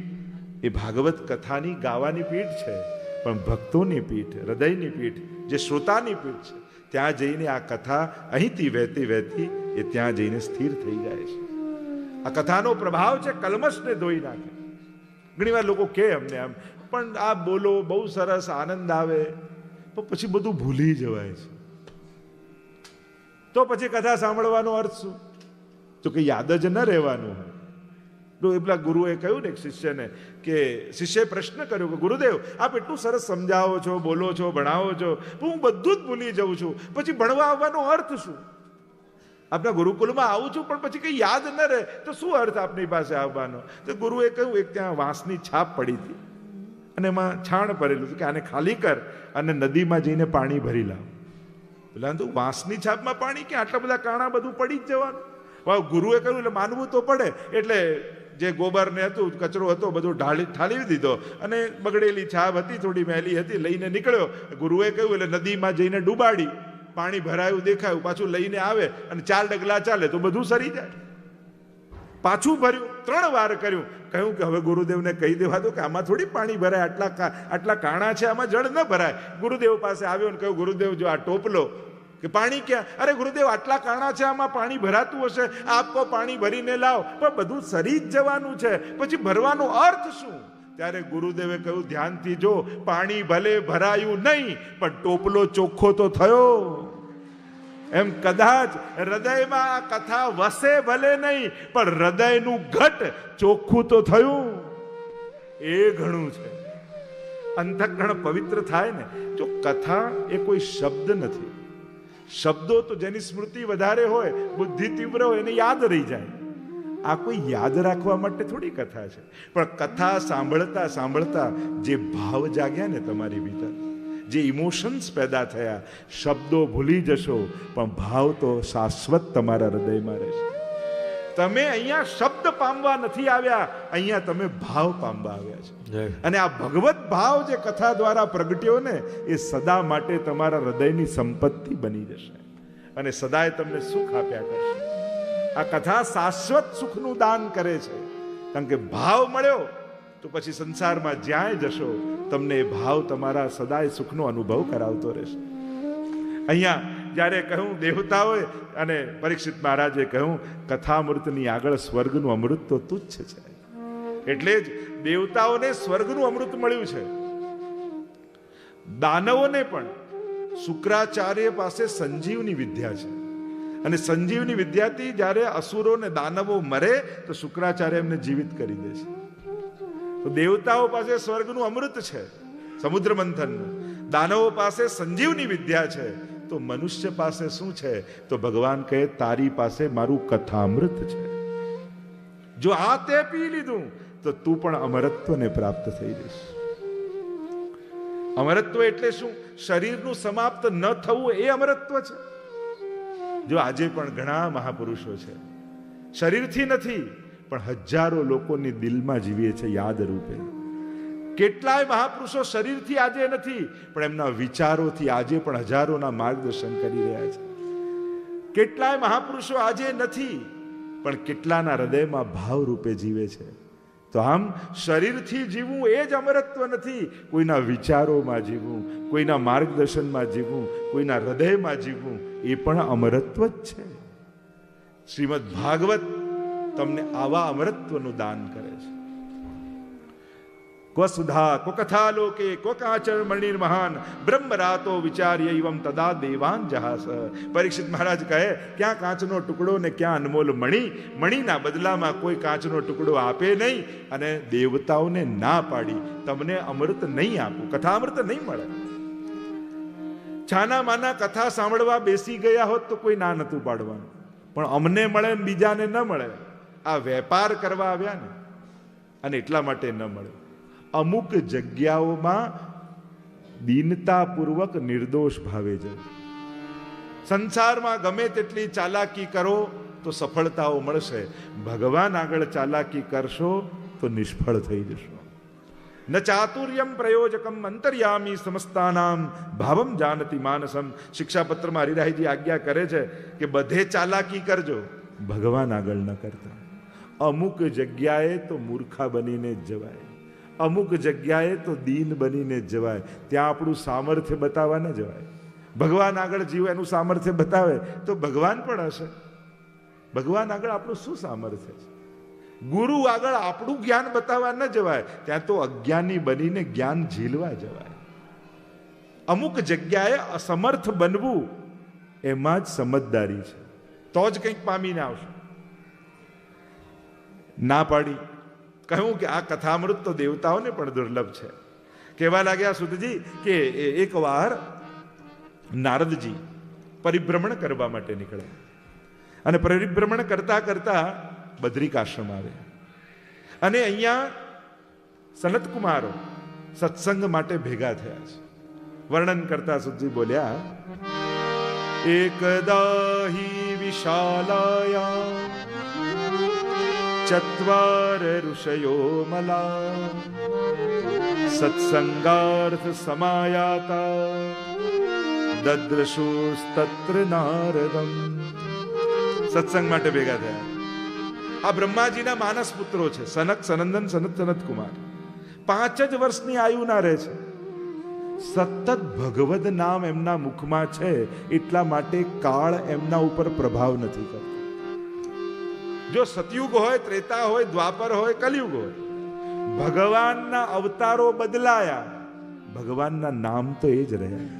એ ભાગવત કથાની ગાવાની પીઠ છે, પણ ભક્તોની પીઠ, હૃદયની પીઠ, જે શ્રોતાની પીઠ છે. ત્યાં જઈને આ કથા અહીંથી વહેતી વહેતી એ ત્યાં જઈને સ્થિર થઈ જાય છે. આ કથાનો પ્રભાવ છે, કલમશને ધોઈ નાખે. ઘણી વાર લોકો કહે અમને આમ, પણ આ બોલો બહુ સરસ, આનંદ આવે, પણ પછી બધું ભૂલી જવાય છે. તો પછી કથા સાંભળવાનો અર્થ શું? તો કે યાદ જ ન રહેવાનું. તો એ પેલા ગુરુએ કહ્યું ને શિષ્યને, કે શિષ્યએ પ્રશ્ન કર્યો કે ગુરુદેવ આપ એટલું સરસ સમજાવો છો, બોલો છો, ભણાવો છો, પણ હું બધું જ ભૂલી જાઉં છું, પછી ભણવા આવવાનો અર્થ શું? આપણા ગુરુકુલમાં આવું છું પણ પછી કંઈ યાદ ન રહે તો શું અર્થ આપની પાસે આવવાનો? તો ગુરુએ કહ્યું, એક ત્યાં વાંસની છાપ પડી હતી અને એમાં છાણ ભરેલું હતું કે આને ખાલી કર અને નદીમાં જઈને પાણી ભરી લાવ. પેલા તો વાંસની છાપમાં પાણી કે આટલા બધા કાણા બધું પડી જ જવાનું. ગુરુએ કહ્યું એટલે માનવું તો પડે. એટલે જે ગોબર ને હતું, કચરો હતો, બધું ઠાલી દીધો અને બગડેલી છાપ હતી, થોડી મેલી હતી, લઈને નીકળ્યો. ગુરુએ કહ્યું એટલે નદીમાં જઈને ડૂબાડી, પાણી ભરાયું દેખાયું, પાછું લઈને આવે અને 4 ડગલા ચાલે તો બધું સરી જાય. પાછું ભર્યું, 3 વાર કર્યું. કહ્યું કે હવે ગુરુદેવને કહી દેવા દો કે આમાં થોડી પાણી ભરાય, આટલા કાણા છે, આમાં જળ ન ભરાય. ગુરુદેવ પાસે આવ્યો ને કહ્યું, ગુરુદેવ જો આ ટોપલો કે પાણી ક્યાં? અરે ગુરુદેવ આટલા કાણા છે, આમાં પાણી ભરાતું હશે, આપ કહો પાણી ભરીને લાવ, પણ બધું સરી જ જવાનું છે, પછી ભરવાનો અર્થ શું? ત્યારે ગુરુદેવે કહ્યું, ધ્યાનથી જો, પાણી ભલે ભરાયું નહીં પણ ટોપલો ચોખ્ખો તો થયો. એમ કદાચ હૃદયમાં આ કથા વસે ભલે નહીં પણ હૃદયનું ઘટ ચોખ્ખું તો થયું. એ ઘણું છે. અંતઃકરણ પવિત્ર થાય ને. જો કથા એ કોઈ શબ્દ નથી. શબ્દો તો જેની સ્મૃતિ વધારે હોય, બુદ્ધિ તીવ્ર હોય, એને યાદ રહી જાય. આ કોઈ યાદ રાખવા માટે થોડી કથા છે. પણ કથા સાંભળતા સાંભળતા જે ભાવ જાગ્યા ને તમારી ભીતર, જે ઇમોશન્સ પેદા થયા, શબ્દો ભૂલી જશો પણ ભાવ તો શાશ્વત તમારા હૃદયમાં રહેશે. તમે અહીંયા શબ્દ પામવા નથી આવ્યા, અહીંયા તમે ભાવ પામવા આવ્યા છે. અને આ ભગવત ભાવ જે કથા દ્વારા પ્રગટ્યો ને, એ સદા માટે તમારા હૃદયની સંપત્તિ બની જશે અને સદાય તમને સુખ આપ્યા કરશે. આ કથા શાશ્વત સુખનું દાન કરે છે. કારણ કે ભાવ મળ્યો તો પછી સંસારમાં જ્યાંય જશો તમને એ ભાવ તમારા સદાય સુખનો અનુભવ કરાવતો રહેશે. અહીંયા જ્યારે કહ્યું દેવતાઓએ અને પરીક્ષિત મહારાજે કહ્યું, કથામૃતની આગળ સ્વર્ગનું અમૃત તો તુચ્છ છે. એટલે જ દેવતાઓને સ્વર્ગનું અમૃત મળ્યું છે. દાનવોને પણ શુક્રાચાર્ય પાસે સંજીવની વિદ્યા છે અને સંજીવની વિદ્યાથી જ્યારે અસુરો ને દાનવો મરે તો શુક્રાચાર્ય એમને જીવિત કરી દે છે. તો દેવતાઓ પાસે સ્વર્ગનું અમૃત છે, સમુદ્ર મંથનનું. દાનવો પાસે સંજીવની વિદ્યા છે. તો મનુષ્ય પાસે શું છે? તો ભગવાન કહે, તારી પાસે મારું કથામૃત છે. જો આ તે પી લીધું તો તું પણ અમરત્વને પ્રાપ્ત થઈ જઈશ. અમરત્વ એટલે શું? શરીરનું સમાપ્ત ન થવું એ અમરત્વ છે. જો આજે પણ ઘણા મહાપુરુષો છે, શરીરથી નથી પણ હજારો લોકોની દિલમાં જીવીએ છે યાદ રૂપે. કેટલાય મહાપુરુષો શરીરથી આજે નથી પણ એમના વિચારોથી આજે પણ હજારોના માર્ગદર્શન કરી રહ્યા છે. કેટલાય મહાપુરુષો આજે નથી પણ કેટલાના હૃદયમાં ભાવ રૂપે જીવે છે. તો આમ શરીરથી જીવવું એ જ અમરત્વ નથી, કોઈના વિચારોમાં જીવવું, કોઈના માર્ગદર્શનમાં જીવવું, કોઈના હૃદયમાં જીવવું એ પણ અમરત્વ જ છે. શ્રીમદ ભાગવત તમને આવા અમરત્વનું દાન કરે છે. કો સુધા કો કથા લોકે કો કાચર મણિર મહાન બ્રહ્મરાતો વિચાર્ય એવમ તદા દેવાન જહાસ. પરીક્ષિત મહારાજ કહે, ક્યાં કાચનો ટુકડો ને ક્યાં અનમોલ મણિ. મણિના બદલામાં કોઈ કાચનો ટુકડો આપે નહીં અને દેવતાઓને ના પાડી, તમને અમૃત નહીં આપું, કથામૃત નહીં મળે. છાના માના કથા સાંભળવા બેસી ગયા હોત તો કોઈ ના નતું પાડવાનું. પણ અમને મળે ને બીજાને ન મળે. આ વેપાર કરવા આવ્યા ને, અને એટલા માટે ન મળે. અમુક જગ્યાઓમાં દીનતાપૂર્વક નિર્દોષ ભાવે જાય. સંસારમાં ગમે તેટલી ચાલાકી કરો તો સફળતાઓ મળશે. ભગવાન આગળ ચાલાકી કરશો તો નિષ્ફળ થઈ જશો. ન ચાતુર્યમ પ્રયોજકમ અંતર્યામી સમસ્તાનામ ભાવમ જાનતી માનસમ. શિક્ષાપત્રમાં હરિરાયજી આજ્ઞા કરે છે કે બધે ચાલાકી કરજો, ભગવાન આગળ ન કરતા. અમુક જગ્યાએ તો મૂર્ખા બનીને જ જવાય, અમુક જગ્યાએ તો દીન બનીને જ જવાય. ત્યાં આપણું સામર્થ્ય બતાવવા ન જવાય. ભગવાન આગળ જીવ એનું સામર્થ્ય બતાવે તો ભગવાન પણ હશે. ભગવાન આગળ આપણું શું સામર્થ્ય છે? ગુરુ આગળ આપણું જ્ઞાન બતાવવા ન જવાય, ત્યાં તો અજ્ઞાની બનીને જ્ઞાન ઝીલવા જવાય. અમુક જગ્યાએ અસમર્થ બનવું એમાં જ સમજદારી છે, તો જ કંઈક પામીને આવશે. ના પાડી કહ્યું કે આ કથામૃત તો દેવતાઓને પણ દુર્લભ છે. કહેવા લાગ્યા સુતજી કે એક વાર નારદજી પરિભ્રમણ કરવા માટે નીકળ્યા, અને પરિભ્રમણ કરતા કરતા બદ્રિકાશ્રમ આવે, અને અહીંયા સનતકુમારો સત્સંગ માટે ભેગા થયા છે. વર્ણન કરતા સુતજી બોલ્યા, એકદા હિ વિશાલાયા ચત્વાર ઋષયો મલા સત્સંગાર્થ સમાયાતા દદ્રશુસ્તત્ર નારદમ. સત્સંગ માટે ભેગા થયા. આ બ્રહ્માજીના માનસ પુત્રો છે, સનક, સનંદન, સનત કુમાર. 5 જ વર્ષની આયુના રહે છે. સતત ભગવદ નામ એમના મુખમાં છે, એટલા માટે કાળ એમના ઉપર પ્રભાવ નથી કરતો. જો સતયુગ હોય, ત્રેતા હોય, દ્વાપર હોય, કલયુગ હોય, ભગવાનના અવતારો બદલાયા, ભગવાનના નામ તો એ જ રહ્યા.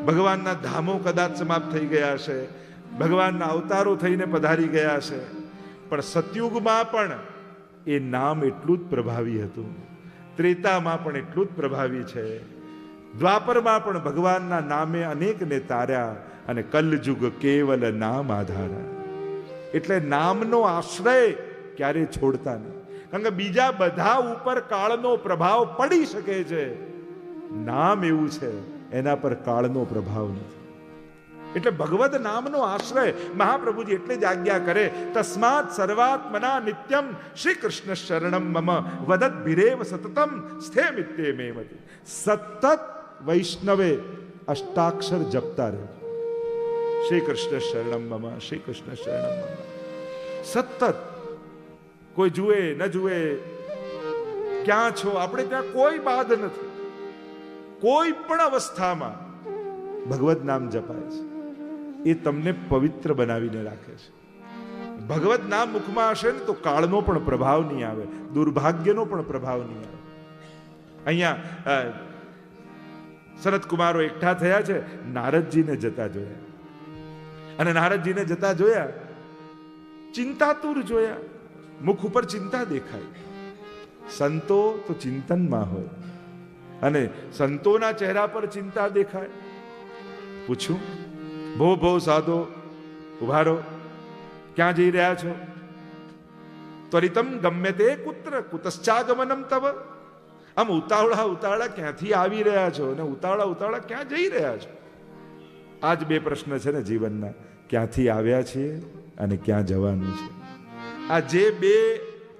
ભગવાનના ધામો કદાચ સમાપ્ત થઈ ગયા હશે, ભગવાનના અવતારો થઈને પધારી ગયા હશે, પણ સતયુગમાં પણ એ નામ એટલું જ પ્રભાવી હતું. ત્રેતામાં પણ એટલું જ પ્રભાવી છે. દ્વાપરમાં પણ ભગવાનના નામે અનેકને તાર્યા, અને કલયુગ કેવલ નામ આધારા. એટલે નામનો આશ્રય ક્યારે છોડતા નહીં, કારણ કે બીજા બધા ઉપર કાળનો પ્રભાવ પડી શકે છે, નામ એવું છે એના પર કાળનો પ્રભાવ નથી. એટલે ભગવદ નામનો આશ્રય મહાપ્રભુજી એટલે જ આજ્ઞા કરે, તસ્માત સર્વાત્મના નિત્યમ શ્રી કૃષ્ણ શરણમ મમ વદત ભિરેવ સતતમ સ્થેમિત્યેમેમતિ. સતત વૈષ્ણવે અષ્ટાક્ષર જપતા રહે, શ્રી કૃષ્ણ શરણમ મમ, શ્રી કૃષ્ણ શરણમ મમ. સતત, કોઈ જુએ ન જુએ, ક્યાં છો, આપણે ત્યાં કોઈ બાધ નથી. કોઈ પણ અવસ્થામાં ભગવદ નામ જપાય છે, એ તમને પવિત્ર બનાવીને રાખે છે. ભગવદ નામ મુખમાં હશે ને તો કાળનો પણ પ્રભાવ નહીં આવે, દુર્ભાગ્યનો પણ પ્રભાવ નહીં આવે. અહીંયા સનતકુમારો એકઠા થયા છે, નારદજીને જતા જોયા, અને નારદજીને જતા જોયા, ચિંતાતુર જોયા, મુખ ઉપર ચિંતા દેખાય. સંતો તો ચિંતનમાં હોય, અને સંતોના ચહેરા પર ચિંતા દેખાય. પૂછ્યું, ભો ભો સાધો, ઉભા રહો, ક્યાં જઈ રહ્યા છો? ત્વરિતમ ગમ્યતે કુત્ર કુતશ્ચાગમનમ તવ. આમ ઉતાવળા ઉતાવળા ક્યાંથી આવી રહ્યા છો, અને ઉતાવળા ઉતાવળા ક્યાં જઈ રહ્યા છો? આ જ 2 પ્રશ્ન છે ને જીવનના, ક્યાંથી આવ્યા છીએ અને ક્યાં જવાનું છે. આ જે 2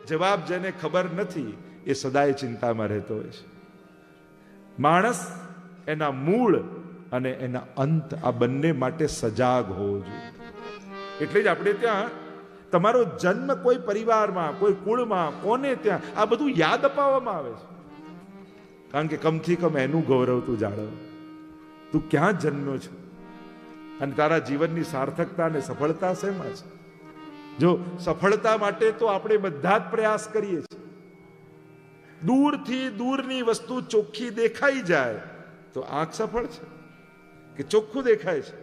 જવાબ જેને ખબર નથી એ સદાય ચિંતામાં રહેતો હોય છે. માણસ એના મૂળ અને એના અંત, આ બંને માટે સજાગ હોવો જોઈએ. એટલે જ આપણે ત્યાં તમારો જન્મ કોઈ પરિવારમાં, કોઈ કુળમાં, કોને ત્યાં, આ બધું યાદ અપાવવામાં આવે છે. કારણ કે કમથી કમ એનું ગૌરવ તું જાળવ. તું ક્યાં જન્મ્યો છે અને તારા જીવનની સાર્થકતા અને સફળતા શેમાં છે? જો સફળતા માટે તો આપણે બધા જ પ્રયાસ કરીએ છીએ. દૂરથી દૂરની વસ્તુ ચોખ્ખી દેખાઈ જાય તો આંખ સફળ છે કે ચોખ્ખું દેખાય છે,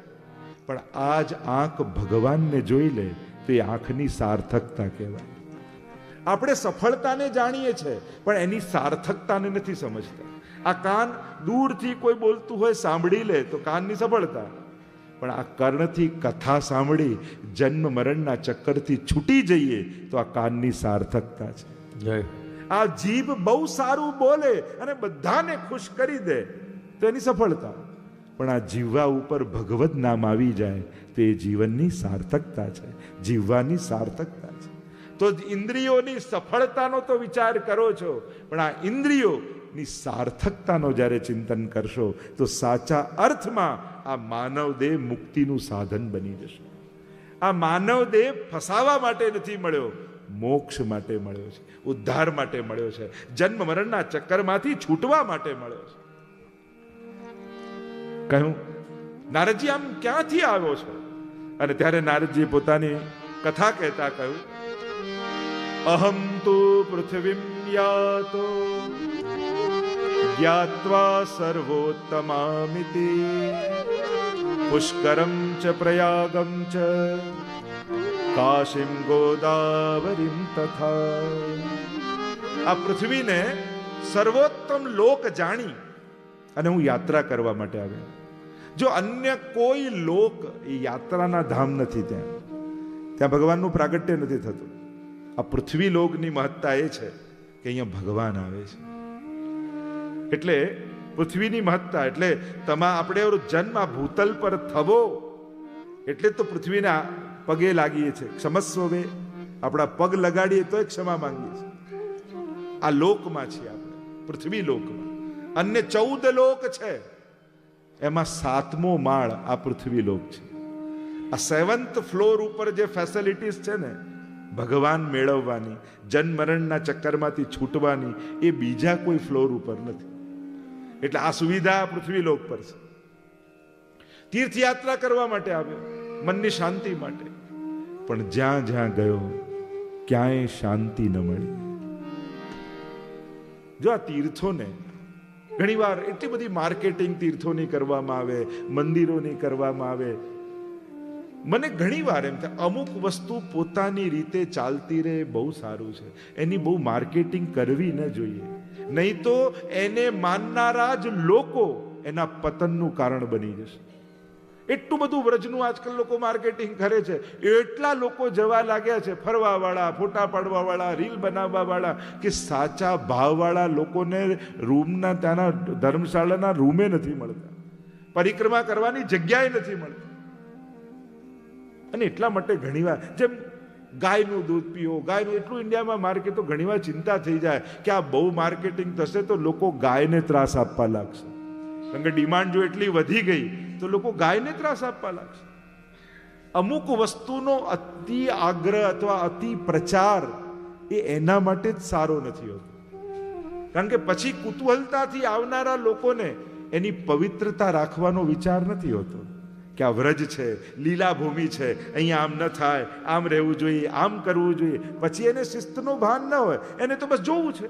પણ આ જ આંખ ભગવાનને જોઈ લે તો એ આંખની સાર્થકતા કહેવાય. આપણે સફળતાને જાણીએ છીએ પણ એની સાર્થકતાને નથી સમજતા. આ કાન દૂરથી કોઈ બોલતું હોય સાંભળી લે તો કાનની સફળતા, પણ આ કર્ણથી કથા સાંભળી જન્મ મરણના ચક્કરથી છૂટી જઈએ તો આ કાનની સાર્થકતા છે. જય. આ જીભ બહુ સારું બોલે અને બધાને ખુશ કરી દે તો એની સફળતા, પણ આ જીવવા ઉપર ભગવત નામ આવી જાય તો એ જીવનની સાર્થકતા છે, જીવવાની સાર્થકતા છે. તો ઇન્દ્રિયોની સફળતાનો તો વિચાર કરો છો, પણ આ ઇન્દ્રિયોની સાર્થકતાનો જ્યારે ચિંતન કરશો તો સાચા અર્થમાં આ માનવ દેહ મુક્તિનું સાધન બની જશે. આ માનવ દેહ ફસાવા માટે નથી મળ્યો, મોક્ષ માટે મળ્યો છે, ઉદ્ધાર માટે મળ્યો છે, જન્મ મરણના ચક્કરમાંથી છૂટવા માટે મળ્યો છે. કહ્યું નારદજી આમ ક્યાંથી આવ્યો છો? અને ત્યારે નારદજી પોતાની કથા કહેતા કહ્યું, અહમ તો પૃથ્વીમ યાતો જ્ઞાત્વા સર્વોત્તમામિતિ પુષ્કરમ ચ પ્રયાગમ ચ કાશીમ ગોદાવરીમ તથા. આ પૃથ્વીને સર્વોત્તમ લોક જાણી અને હું યાત્રા કરવા માટે આવ્યો. જો અન્ય કોઈ લોક એ યાત્રાના ધામ નથી, ત્યાં ભગવાનનું પ્રાગટ્ય નથી થતું. આ પૃથ્વી લોકની મહત્તા એ છે કે અહીંયા ભગવાન આવે છે. એટલે પૃથ્વીની મહત્તા એટલે આપણે જન્મ આ ભૂતલ પર થવો એટલે તો પૃથ્વીના પગે લાગીએ છીએ. ક્ષમસ્વ વે, આપણા પગ લગાડીએ તો ક્ષમા માંગીએ છીએ. આ લોકમાં છીએ આપણે, પૃથ્વી લોકમાં. અન્ય 14 લોક છે, એમાં 7મો માળ આ પૃથ્વી લોક છે. આ 7th ફ્લોર ઉપર જે ફેસિલિટીઝ છે ને ભગવાન મેળવવાની, જન્મ મરણના ચક્કરમાંથી છૂટવાની, એ બીજા કોઈ ફ્લોર ઉપર નથી. એટલે આ સુવિધા પૃથ્વી લોક પર છે. તીર્થયાત્રા કરવા માટે આવ્યો, મનની શાંતિ માટે, પણ જ્યાં જ્યાં ગયો ક્યાંય શાંતિ ન મળી. જો આ તીર્થોને ઘણીવાર એટલી બધી માર્કેટિંગ તીર્થોની કરવામાં આવે, મંદિરોની કરવામાં આવે, મને ઘણીવાર એમ થાય અમુક વસ્તુ પોતાની રીતે ચાલતી રહે બહુ સારું છે, એની બહુ માર્કેટિંગ કરવી ન જોઈએ. નહીં તો એને માનનારા જ લોકો એના પતનનું કારણ બની જશે. એટલું બધું વ્રજનું આજકાલ લોકો માર્કેટિંગ કરે છે, એટલા લોકો જવા લાગ્યા છે, ફરવા વાળા, ફોટા પાડવા વાળા, રીલ બનાવવા વાળા, કે સાચા ભાવવાળા લોકોને રૂમના ત્યાંના ધર્મશાળાના રૂમે નથી મળતા, પરિક્રમા કરવાની જગ્યાએ નથી મળતી. અને એટલા માટે ઘણીવાર જેમ ગાયનું દૂધ પીઓ, ગાયનું એટલું ઇન્ડિયામાં માર્કેટ, તો ઘણીવાર ચિંતા થઈ જાય કે આ બહુ માર્કેટિંગ થશે તો લોકો ગાયને ત્રાસ આપવા લાગશે. કારણ કે ડિમાન્ડ જો એટલી વધી ગઈ તો લોકો ગાયને ત્રાસ આપવા લાગશે. અમુક વસ્તુનો અતિ આગ્રહ અથવા અતિ પ્રચાર એ એના માટે જ સારો નથી હોતો. કારણ કે પછી કુતૂહલતાથી આવનારા લોકોને એની પવિત્રતા રાખવાનો વિચાર નથી હોતો કે આ વ્રજ છે, લીલા ભૂમિ છે, અહીંયા આમ ન થાય, આમ રહેવું જોઈએ, આમ કરવું જોઈએ. પછી એને શિસ્તનું ભાન ન હોય, એને તો બસ જોવું છે.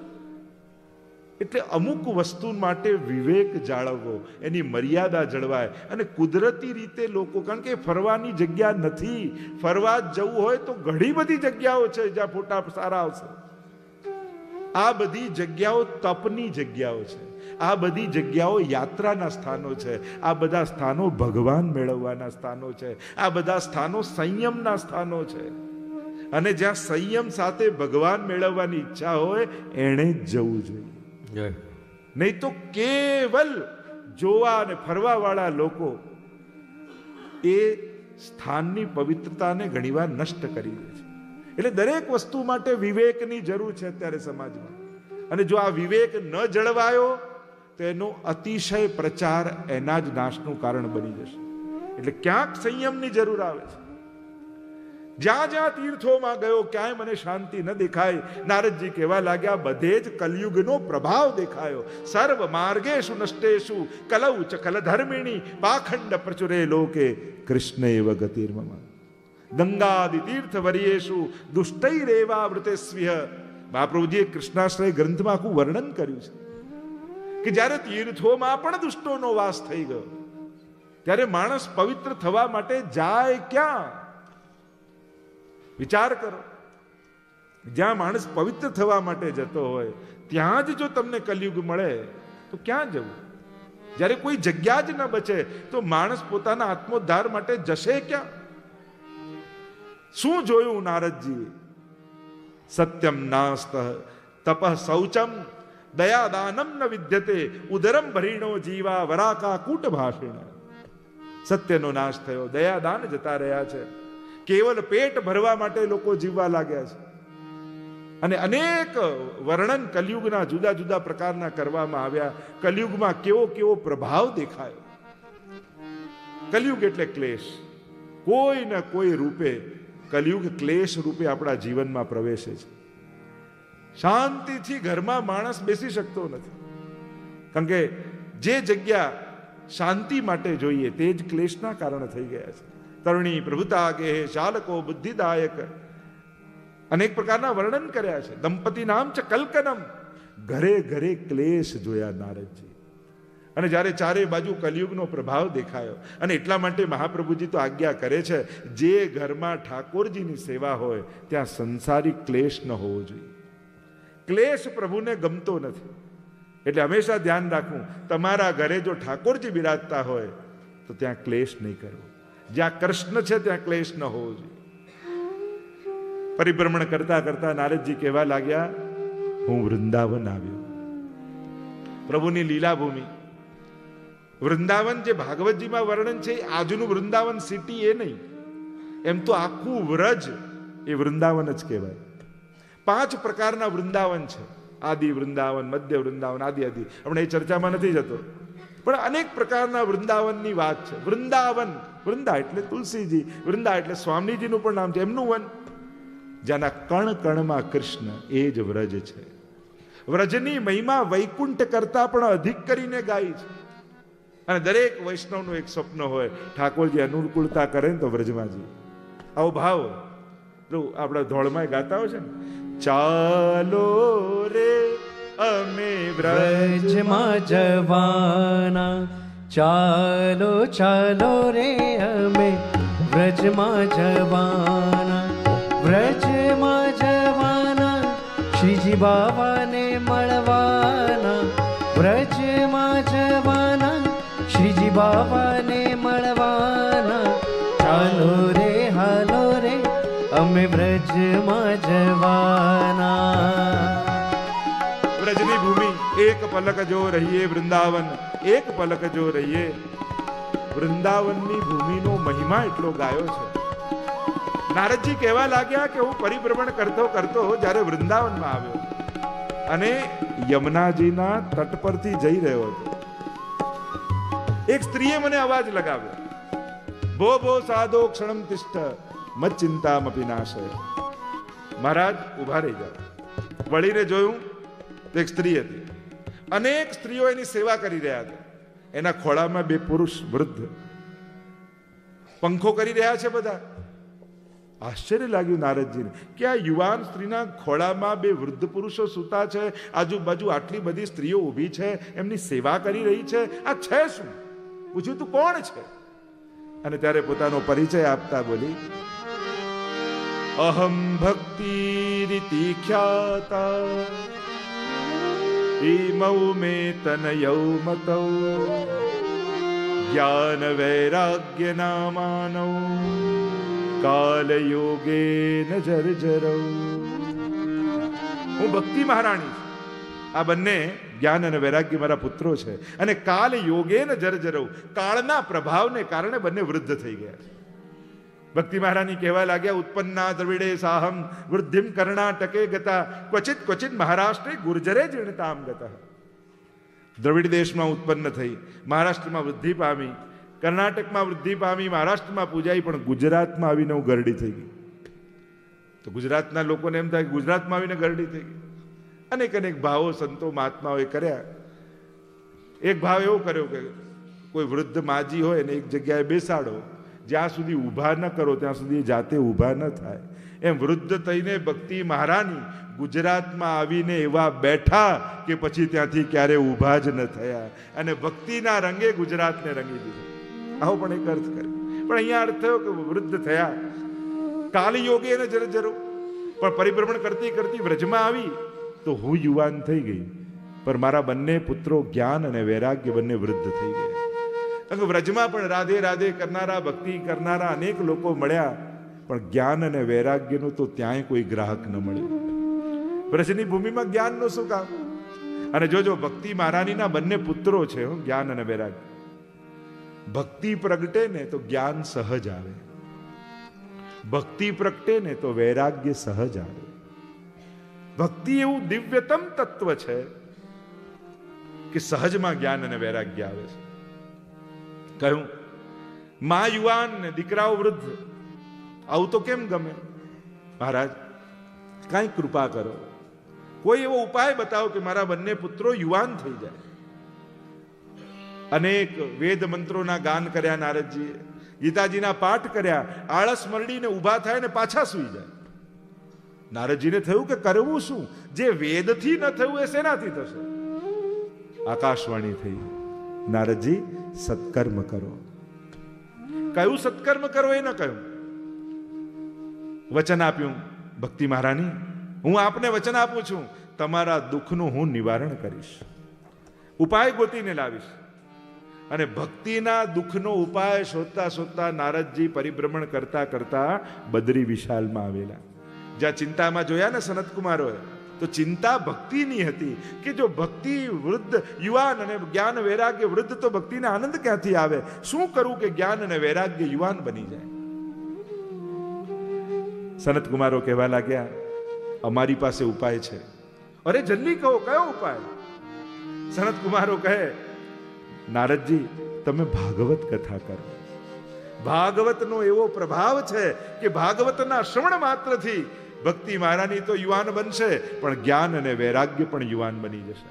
એટલે અમુક વસ્તુ માટે વિવેક જાળવવો, એની મર્યાદા જળવાય. અને કુદરતી રીતે લોકો, કારણ કે ફરવાની જગ્યા નથી, ફરવા જવું હોય તો ઘણી બધી જગ્યાઓ છે જ્યાં ફોટા સારા આવશે. આ બધી જગ્યાઓ તપની જગ્યાઓ છે, આ બધી જગ્યાઓ યાત્રાના સ્થાનો છે, આ બધા સ્થાનો ભગવાન મેળવવાના સ્થાનો છે, આ બધા સ્થાનો સંયમના સ્થાનો છે. અને જ્યાં સંયમ સાથે ભગવાન મેળવવાની ઈચ્છા હોય એણે જ જવું જોઈએ. નહીં તો કેવલ જોવા અને ફરવા વાળા લોકો એ સ્થાનની પવિત્રતાને ઘણીવાર નષ્ટ કરી દે છે. એટલે દરેક વસ્તુ માટે વિવેકની જરૂર છે અત્યારે સમાજમાં. અને જો આ વિવેક ન જળવાયો તો એનો અતિશય પ્રચાર એના જ નાશનું કારણ બની જશે. એટલે ક્યાંક સંયમની જરૂર આવે છે. જ્યાં જ્યાં તીર્થોમાં ગયો ક્યાંય મને શાંતિ ન દેખાય. નારદજી કહેવા લાગ્યા, બધે જ કલયુગનો પ્રભાવ દેખાયો. સર્વ માર્ગેષુ નષ્ટેષુ કલૌ ચ કલધર્મિણી પાખંડ પ્રચુરે લોકે કૃષ્ણ એવ ગતિર્મમ. ગંગાદિ તીર્થ વર્યેષુ દુષ્ટૈરેવાવૃતેસ્વ્ય. મહાપ્રભુજીએ કૃષ્ણાશ્રય ગ્રંથમાં આખું વર્ણન કર્યું છે કે જ્યારે તીર્થોમાં પણ દુષ્ટોનો વાસ થઈ ગયો ત્યારે માણસ પવિત્ર થવા માટે જાય ક્યાં? વિચાર કરો. જ્યાં માણસ પવિત્ર થવા માટે જતો હોય ત્યાં જ જો તમને કલયુગ મળે તો ક્યાં જવું? જ્યારે કોઈ જગ્યા જ ન બચે તો માણસ પોતાના આત્મોદ્ધાર માટે જશે ક્યાં? શું જોયું નારદજી? સત્યમ નાસ્ત તપઃ શૌચમ દયાદાનમ ન વિદ્યતે ઉદરમ ભરીણો જીવા વરાકા કૂટ ભાષિણ. સત્યનો નાશ થયો, દયાદાન જતા રહ્યા છે, કેવલ પેટ ભરવા માટે લોકો જીવવા લાગ્યા છે. અને અનેક વર્ણન કલયુગના જુદા જુદા પ્રકારના કરવામાં આવ્યા. કલયુગમાં કેવો કેવો પ્રભાવ દેખાયો. કલયુગ એટલે ક્લેશ. કોઈ ને કોઈ રૂપે કલયુગ ક્લેશ રૂપે આપણા જીવનમાં પ્રવેશે છે. શાંતિથી ઘરમાં માણસ બેસી શકતો નથી, કારણ કે જે જગ્યા શાંતિ માટે જોઈએ તે જ ક્લેશના કારણે થઈ ગયા છે. તરુણી પ્રભુતા કે ચાલકો બુદ્ધિદાયક અનેક પ્રકારના વર્ણન કર્યા છે. દંપતિ નામ છે કલકનમ. ઘરે ઘરે ક્લેશ જોયા નારદજી. અને જ્યારે ચારે બાજુ કલયુગનો પ્રભાવ દેખાયો, અને એટલા માટે મહાપ્રભુજી તો આજ્ઞા કરે છે, જે ઘરમાં ઠાકોરજીની સેવા હોય ત્યાં સંસારી ક્લેશ ન હોવો જોઈએ. ક્લેશ પ્રભુને ગમતો નથી. એટલે હંમેશા ધ્યાન રાખવું, તમારા ઘરે જો ઠાકોરજી બિરાજતા હોય તો ત્યાં ક્લેશ નહીં કરવો. જ્યાં કૃષ્ણ છે ત્યાં ક્લેશ ન હોવો જોઈએ. પરિભ્રમણ કરતા કરતા નારદજી કહેવા લાગ્યા, હું વૃંદાવન આવ્યો. પ્રભુની લીલા ભૂમિ વૃંદાવન જે ભાગવતજીમાં વર્ણન છે, આજનું વૃંદાવન સિટી એ નહીં, એમ તો આખું વ્રજ એ વૃંદાવન જ કહેવાય. 5 પ્રકારના વૃંદાવન છે. આદિ વૃંદાવન, મધ્ય વૃંદાવન, આદિ આદિ. હમણાં એ ચર્ચામાં નથી જતો, પણ અનેક પ્રકારના વૃંદાવનની વાત છે. વૃંદાવન, વૃંદા એટલે તુલસીજી, વૃંદા એટલે સ્વામીજીનું પણ નામ છે. એમનું વન જેના કણ કણમાં કૃષ્ણ, એ જ વ્રજ છે. વ્રજની મહિમા વૈકુંઠ કરતા પણ અધિક કરીને ગાય છે. અને દરેક વૈષ્ણવનું એક સ્વપ્ન હોય, ઠાકોરજી અનુકૂળતા કરે ને તો વ્રજમાં જઈએ. આવો ભાવ આપણા ધોળમાં ગાતા હોય છે ને, ચાલો રે અમે વ્રજમાં જવાના, ચાલો ચાલો રે અમે વ્રજમાં જવાના, વ્રજમાં જવાના, શ્રીજી બાવાને મળવાના, વ્રજમાં જવાના, શ્રીજી બાવાને મળવાના, ચાલો રે હાલો રે અમે વ્રજમાં જવાના. વ્રજની ભૂમિ એક પલક જો રહીએ વૃંદાવન, એક પલક જો રહીએ. વૃંદાવનની ભૂમિનો મહિમા એટલો ગાયો છે. નારદજી કહેવા લાગ્યા કે હું પરિભ્રમણ કરતો કરતો જ્યારે વૃંદાવનમાં આવ્યો અને યમુનાજીના તટ પરથી જઈ રહ્યો હતો, એક સ્ત્રીએ મને અવાજ લગાવ્યો, ભો ભો સાધો ક્ષણમ તિષ્ઠ મત ચિંતામપી નાશય. મહારાજ ઉભા રહી જાઓ. વળીને જોયું તો એક સ્ત્રી હતી. અનેક સ્ત્રીઓ એની સેવા કરી રહ્યા હતા. એના ખોળામાં 2 પુરુષ વૃદ્ધ પંખો કરી રહ્યા છે. બધા આશ્ચર્ય લાગ્યું નારદજીને કે આ યુવાન સ્ત્રીના ખોળામાં 2 વૃદ્ધ પુરુષો સૂતા છે, આજુબાજુ આટલી બધી સ્ત્રીઓ ઊભી છે, એમની સેવા કરી રહી છે, આ છે શું? પૂછ્યું તું કોણ છે? અને ત્યારે પોતાનો પરિચય આપતા બોલી, અહમ ભક્તિ રીતિ ખ્યાતા ઈમૌ મે તનયૌ મતૌ જ્ઞાન વૈરાગ્ય નામાનૌ કાલ યોગે ન જર્જરૌ. હું ભક્તિ મહારાણી છું. આ બંને જ્ઞાન અને વૈરાગ્ય મારા પુત્રો છે, અને કાલ યોગે ન જર્જરૌ, કાળના પ્રભાવને કારણે બંને વૃદ્ધ થઈ ગયા છે. ભક્તિ મહારાણી કહેવા લાગ્યા, ઉત્પન્ના દ્રવિડે સાહમ વૃદ્ધિમ કર્ણાટકે ગતા ક્વચિત ક્વચિત મહારાષ્ટ્રે ગુર્જરે જીર્ણતામ ગતા. દ્રવિડ દેશમાં ઉત્પન્ન થઈ, મહારાષ્ટ્રમાં વૃદ્ધિ પામી, કર્ણાટકમાં વૃદ્ધિ પામી, મહારાષ્ટ્રમાં પૂજાઈ, પણ ગુજરાતમાં આવીને હું ગરડી થઈ ગઈ. તો ગુજરાતના લોકોને એમ થાય કે ગુજરાતમાં આવીને ગરડી થઈ ગઈ. અનેક અનેક ભાવો સંતો મહાત્માઓએ કર્યા. એક ભાવ એવો કર્યો કે કોઈ વૃદ્ધ માજી હોય ને એક જગ્યાએ બેસાડો, જ્યાં સુધી ઊભા ન કરો ત્યાં સુધી જાતે ઊભા ન થાય. એમ વૃદ્ધ થઈને ભક્તિ મહારાણી ગુજરાતમાં આવીને એવા બેઠા કે પછી ત્યાંથી ક્યારે ઊભા જ ન થયા, અને ભક્તિના રંગે ગુજરાતને રંગી દીધું. આવો પણ એક અર્થ કર્યો. પણ અહીંયા અર્થ થયો કે વૃદ્ધ થયા, કાલયોગે એને જરો, પણ પરિભ્રમણ કરતી કરતી વ્રજમાં આવી તો હું યુવાન થઈ ગઈ. પણ મારા બંને પુત્રો જ્ઞાન અને વૈરાગ્ય બંને વૃદ્ધ થઈ ગયા. કારણ કે વ્રજમાં પણ રાધે રાધે કરનારા, ભક્તિ કરનારા અનેક લોકો મળ્યા, પણ જ્ઞાન અને વૈરાગ્યનું તો ત્યાંય કોઈ ગ્રાહક ન મળ્યું. વ્રજની ભૂમિમાં જ્ઞાનનું શું કામ? અને જો ભક્તિ મહારાણીના બંને પુત્રો છે, જ્ઞાન અને વૈરાગ્ય. ભક્તિ પ્રગટે ને તો જ્ઞાન સહજ આવે, ભક્તિ પ્રગટે ને તો વૈરાગ્ય સહજ આવે. ભક્તિ એવું દિવ્યતમ તત્વ છે કે સહજમાં જ્ઞાન અને વૈરાગ્ય આવે છે. કહ્યું માં યુવાન ને દીકરાઓ વૃદ્ધ, આવું તો કેમ ગમે? મહારાજ કઈ કૃપા કરો, કોઈ એવો ઉપાય બતાવો કે મારા બંને પુત્રો યુવાન થઈ જાય. અનેક વેદ મંત્રોના ગાન કર્યા નારદજીએ, ગીતાજીના પાઠ કર્યા, આળસ મરડીને ઊભા થાય ને પાછા સૂઈ જાય. નારદજીને થયું કે કરવું શું? જે વેદથી ન થયું એ શેનાથી થશે? આકાશવાણી થઈ, નારદજી સત્કર્મ કરો. કયું સત્કર્મ કરો એ ન કહ્યું. વચન આપ્યું, ભક્તિ મહારાણી હું આપને વચન આપું છું, તમારા દુઃખનું હું નિવારણ કરીશ, ઉપાય ગોતીને લાવીશ. અને ભક્તિના દુઃખનો ઉપાય શોધતા શોધતા નારદજી પરિભ્રમણ કરતા કરતા બદ્રી વિશાલમાં આવેલા. જ્યાં ચિંતામાં જોયા ને સનતકુમારોએ, તો ચિંતા ભક્તિની હતી કે જો ભક્તિ વૃદ્ધ યુવાન અને જ્ઞાન વૈરાગ્ય વૃદ્ધ, તો ભક્તિને આનંદ ક્યાંથી આવે? શું કરવું કે જ્ઞાન અને વૈરાગ્ય યુવાન બની જાય? સનતકુમારો કહેવા લાગ્યા, અમારી પાસે ઉપાય છે. અરે જલ્દી કહો, કયો ઉપાય? સનતકુમારો કહે, નારદજી તમે ભાગવત કથા કરો. ભાગવતનો એવો પ્રભાવ છે કે ભાગવતના શ્રવણ માત્રથી ભક્તિ મહારાણી તો યુવાન બનશે, પણ જ્ઞાન અને વૈરાગ્ય પણ યુવાન બની જશે.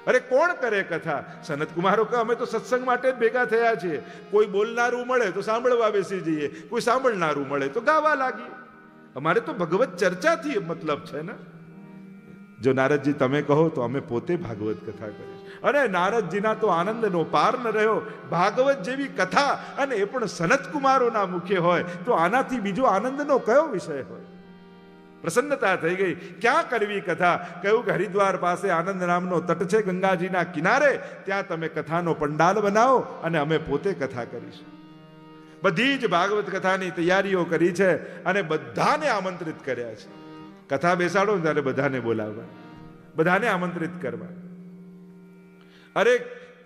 અરે કોણ કરે કથા? સનતકુમારો કહે, અમે તો સત્સંગ માટે જ ભેગા થયા છીએ. કોઈ બોલનારું મળે તો સાંભળવા બેસી જઈએ, કોઈ સાંભળનારું મળે તો ગાવા લાગીએ. અમારે તો ભગવત ચર્ચાથી મતલબ છે ને. જો નારદજી તમે કહો તો અમે પોતે ભાગવત કથા કરીશું. અને નારદજીના તો આનંદનો પાર ન રહ્યો. ભાગવત જેવી કથા, અને એ પણ સનતકુમારોના મુખે હોય, તો આનાથી બીજો આનંદનો કયો વિષય હોય? પ્રસન્નતા થઈ ગઈ. ક્યાં કરવી કથા? કહ્યું કે હરિદ્વાર પાસે આનંદ નામનો તટ છે, ગંગાજીના કિનારે, ત્યાં તમે કથાનો પંડાલ બનાવો અને અમે પોતે કથા કરીશું. બધી જ ભાગવત કથાની તૈયારીઓ કરી છે અને બધાને આમંત્રિત કર્યા છે. કથા બેસાડો ત્યારે બધાને બોલાવવા, બધાને આમંત્રિત કરવા. અરે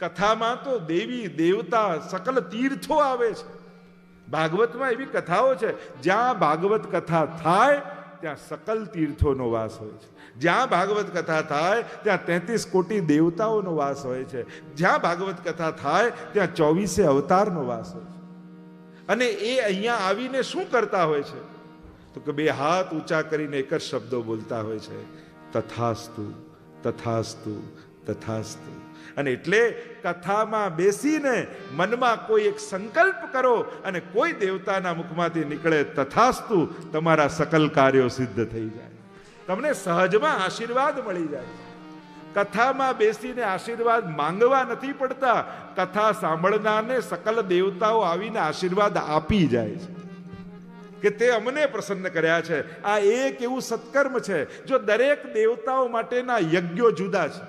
કથામાં તો દેવી દેવતા સકલ તીર્થો આવે છે. ભાગવતમાં એવી કથાઓ છે, જ્યાં ભાગવત કથા થાય ત્યાં સકલ તીર્થોનો વાસ હોય છે. જ્યાં ભાગવત કથા થાય ત્યાં 33 કોટી દેવતાઓનો વાસ હોય છે. જ્યાં ભાગવત કથા થાય ત્યાં 24 અવતારનો વાસ હોય છે. અને એ અહીંયા આવીને શું કરતા હોય છે? તો કે બે હાથ ઊંચા કરીને એક જ શબ્દો બોલતા હોય છે, તથાસ્તુ તથાસ્તુ તથાસ્તુ. અને એટલે કથામાં બેસીને મનમાં કોઈ એક સંકલ્પ કરો અને કોઈ દેવતાના મુખમાંથી નીકળે તથાસ્તુ, તમારા સકલ કાર્યો સિદ્ધ થઈ જાય. તમને સહજમાં આશીર્વાદ મળી જાય. કથામાં બેસીને આશીર્વાદ માંગવા નથી પડતા. કથા સાંભળનારને સકલ દેવતાઓ આવીને આશીર્વાદ આપી જાય છે કે તે અમને પ્રસન્ન કર્યા છે. આ એક એવું સત્કર્મ છે. જો દરેક દેવતાઓ માટેના યજ્ઞો જુદા છે.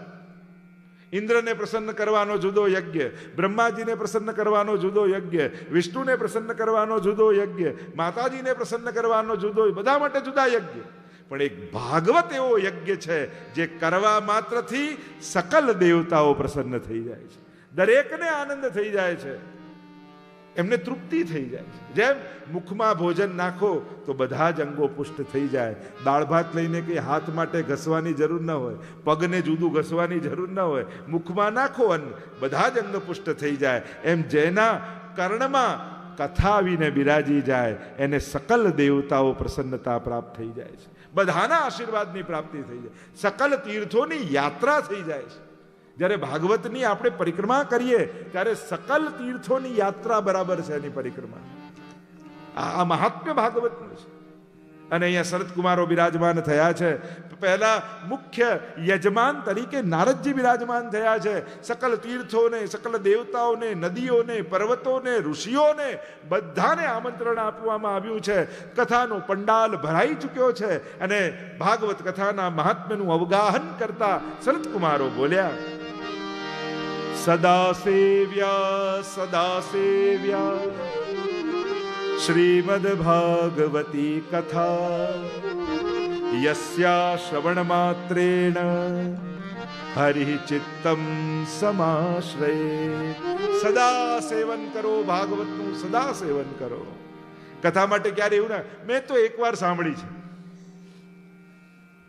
ઇન્દ્રને પ્રસન્ન કરવાનો જુદો યજ્ઞ, બ્રહ્માજીને પ્રસન્ન કરવાનો જુદો યજ્ઞ, વિષ્ણુને પ્રસન્ન કરવાનો જુદો યજ્ઞ, માતાજીને પ્રસન્ન કરવાનો જુદો, બધા માટે જુદા યજ્ઞ. પણ એક ભાગવત એવો યજ્ઞ છે જે કરવા માત્રથી સકલ દેવતાઓ પ્રસન્ન થઈ જાય છે. દરેકને આનંદ થઈ જાય છે, એમને તૃપ્તિ થઈ જાય છે. જેમ મુખમાં ભોજન નાખો તો બધા જ અંગો પુષ્ટ થઈ જાય. દાળ ભાત લઈને કે હાથ માટે ઘસવાની જરૂર ન હોય, પગને જુદું ઘસવાની જરૂર ન હોય, મુખમાં નાખો અન્ન, બધા જ અંગ પુષ્ટ થઈ જાય. એમ જેના કર્ણમાં કથા આવીને બિરાજી જાય એને સકલ દેવતાઓ પ્રસન્નતા પ્રાપ્ત થઈ જાય છે. બધાના આશીર્વાદની પ્રાપ્તિ થઈ જાય. સકલ તીર્થોની યાત્રા થઈ જાય છે. જ્યારે ભાગવતની આપણે પરિક્રમા કરીએ ત્યારે સકલ તીર્થોની યાત્રા બરાબર છે એની પરિક્રમા. આ મહાત્મ્ય ભાગવતનું છે. અને અહીંયા સનતકુમારો બિરાજમાન થયા છે. પહેલા મુખ્ય યજમાન તરીકે નારદજી બિરાજમાન થયા છે. સકલ તીર્થોને, સકલ દેવતાઓને, નદીઓને, પર્વતોને, ઋષિઓને બધાને આમંત્રણ આપવામાં આવ્યું છે. કથાનો પંડાલ ભરાઈ ચૂક્યો છે અને ભાગવત કથાના મહાત્મ્યનું અવગાહન કરતા સનતકુમારો બોલ્યા, સદા સેવ્યા શ્રીમદ ભાગવતી કથા યસ્યા શ્રવણ માત્રેણ હરિ ચિત્તમ સમાશ્રયે. સદા સેવન કરો ભાગવતનું, સદા સેવન કરો. કથા માટે ક્યારે એવું ના, મેં તો એકવાર સાંભળી છે,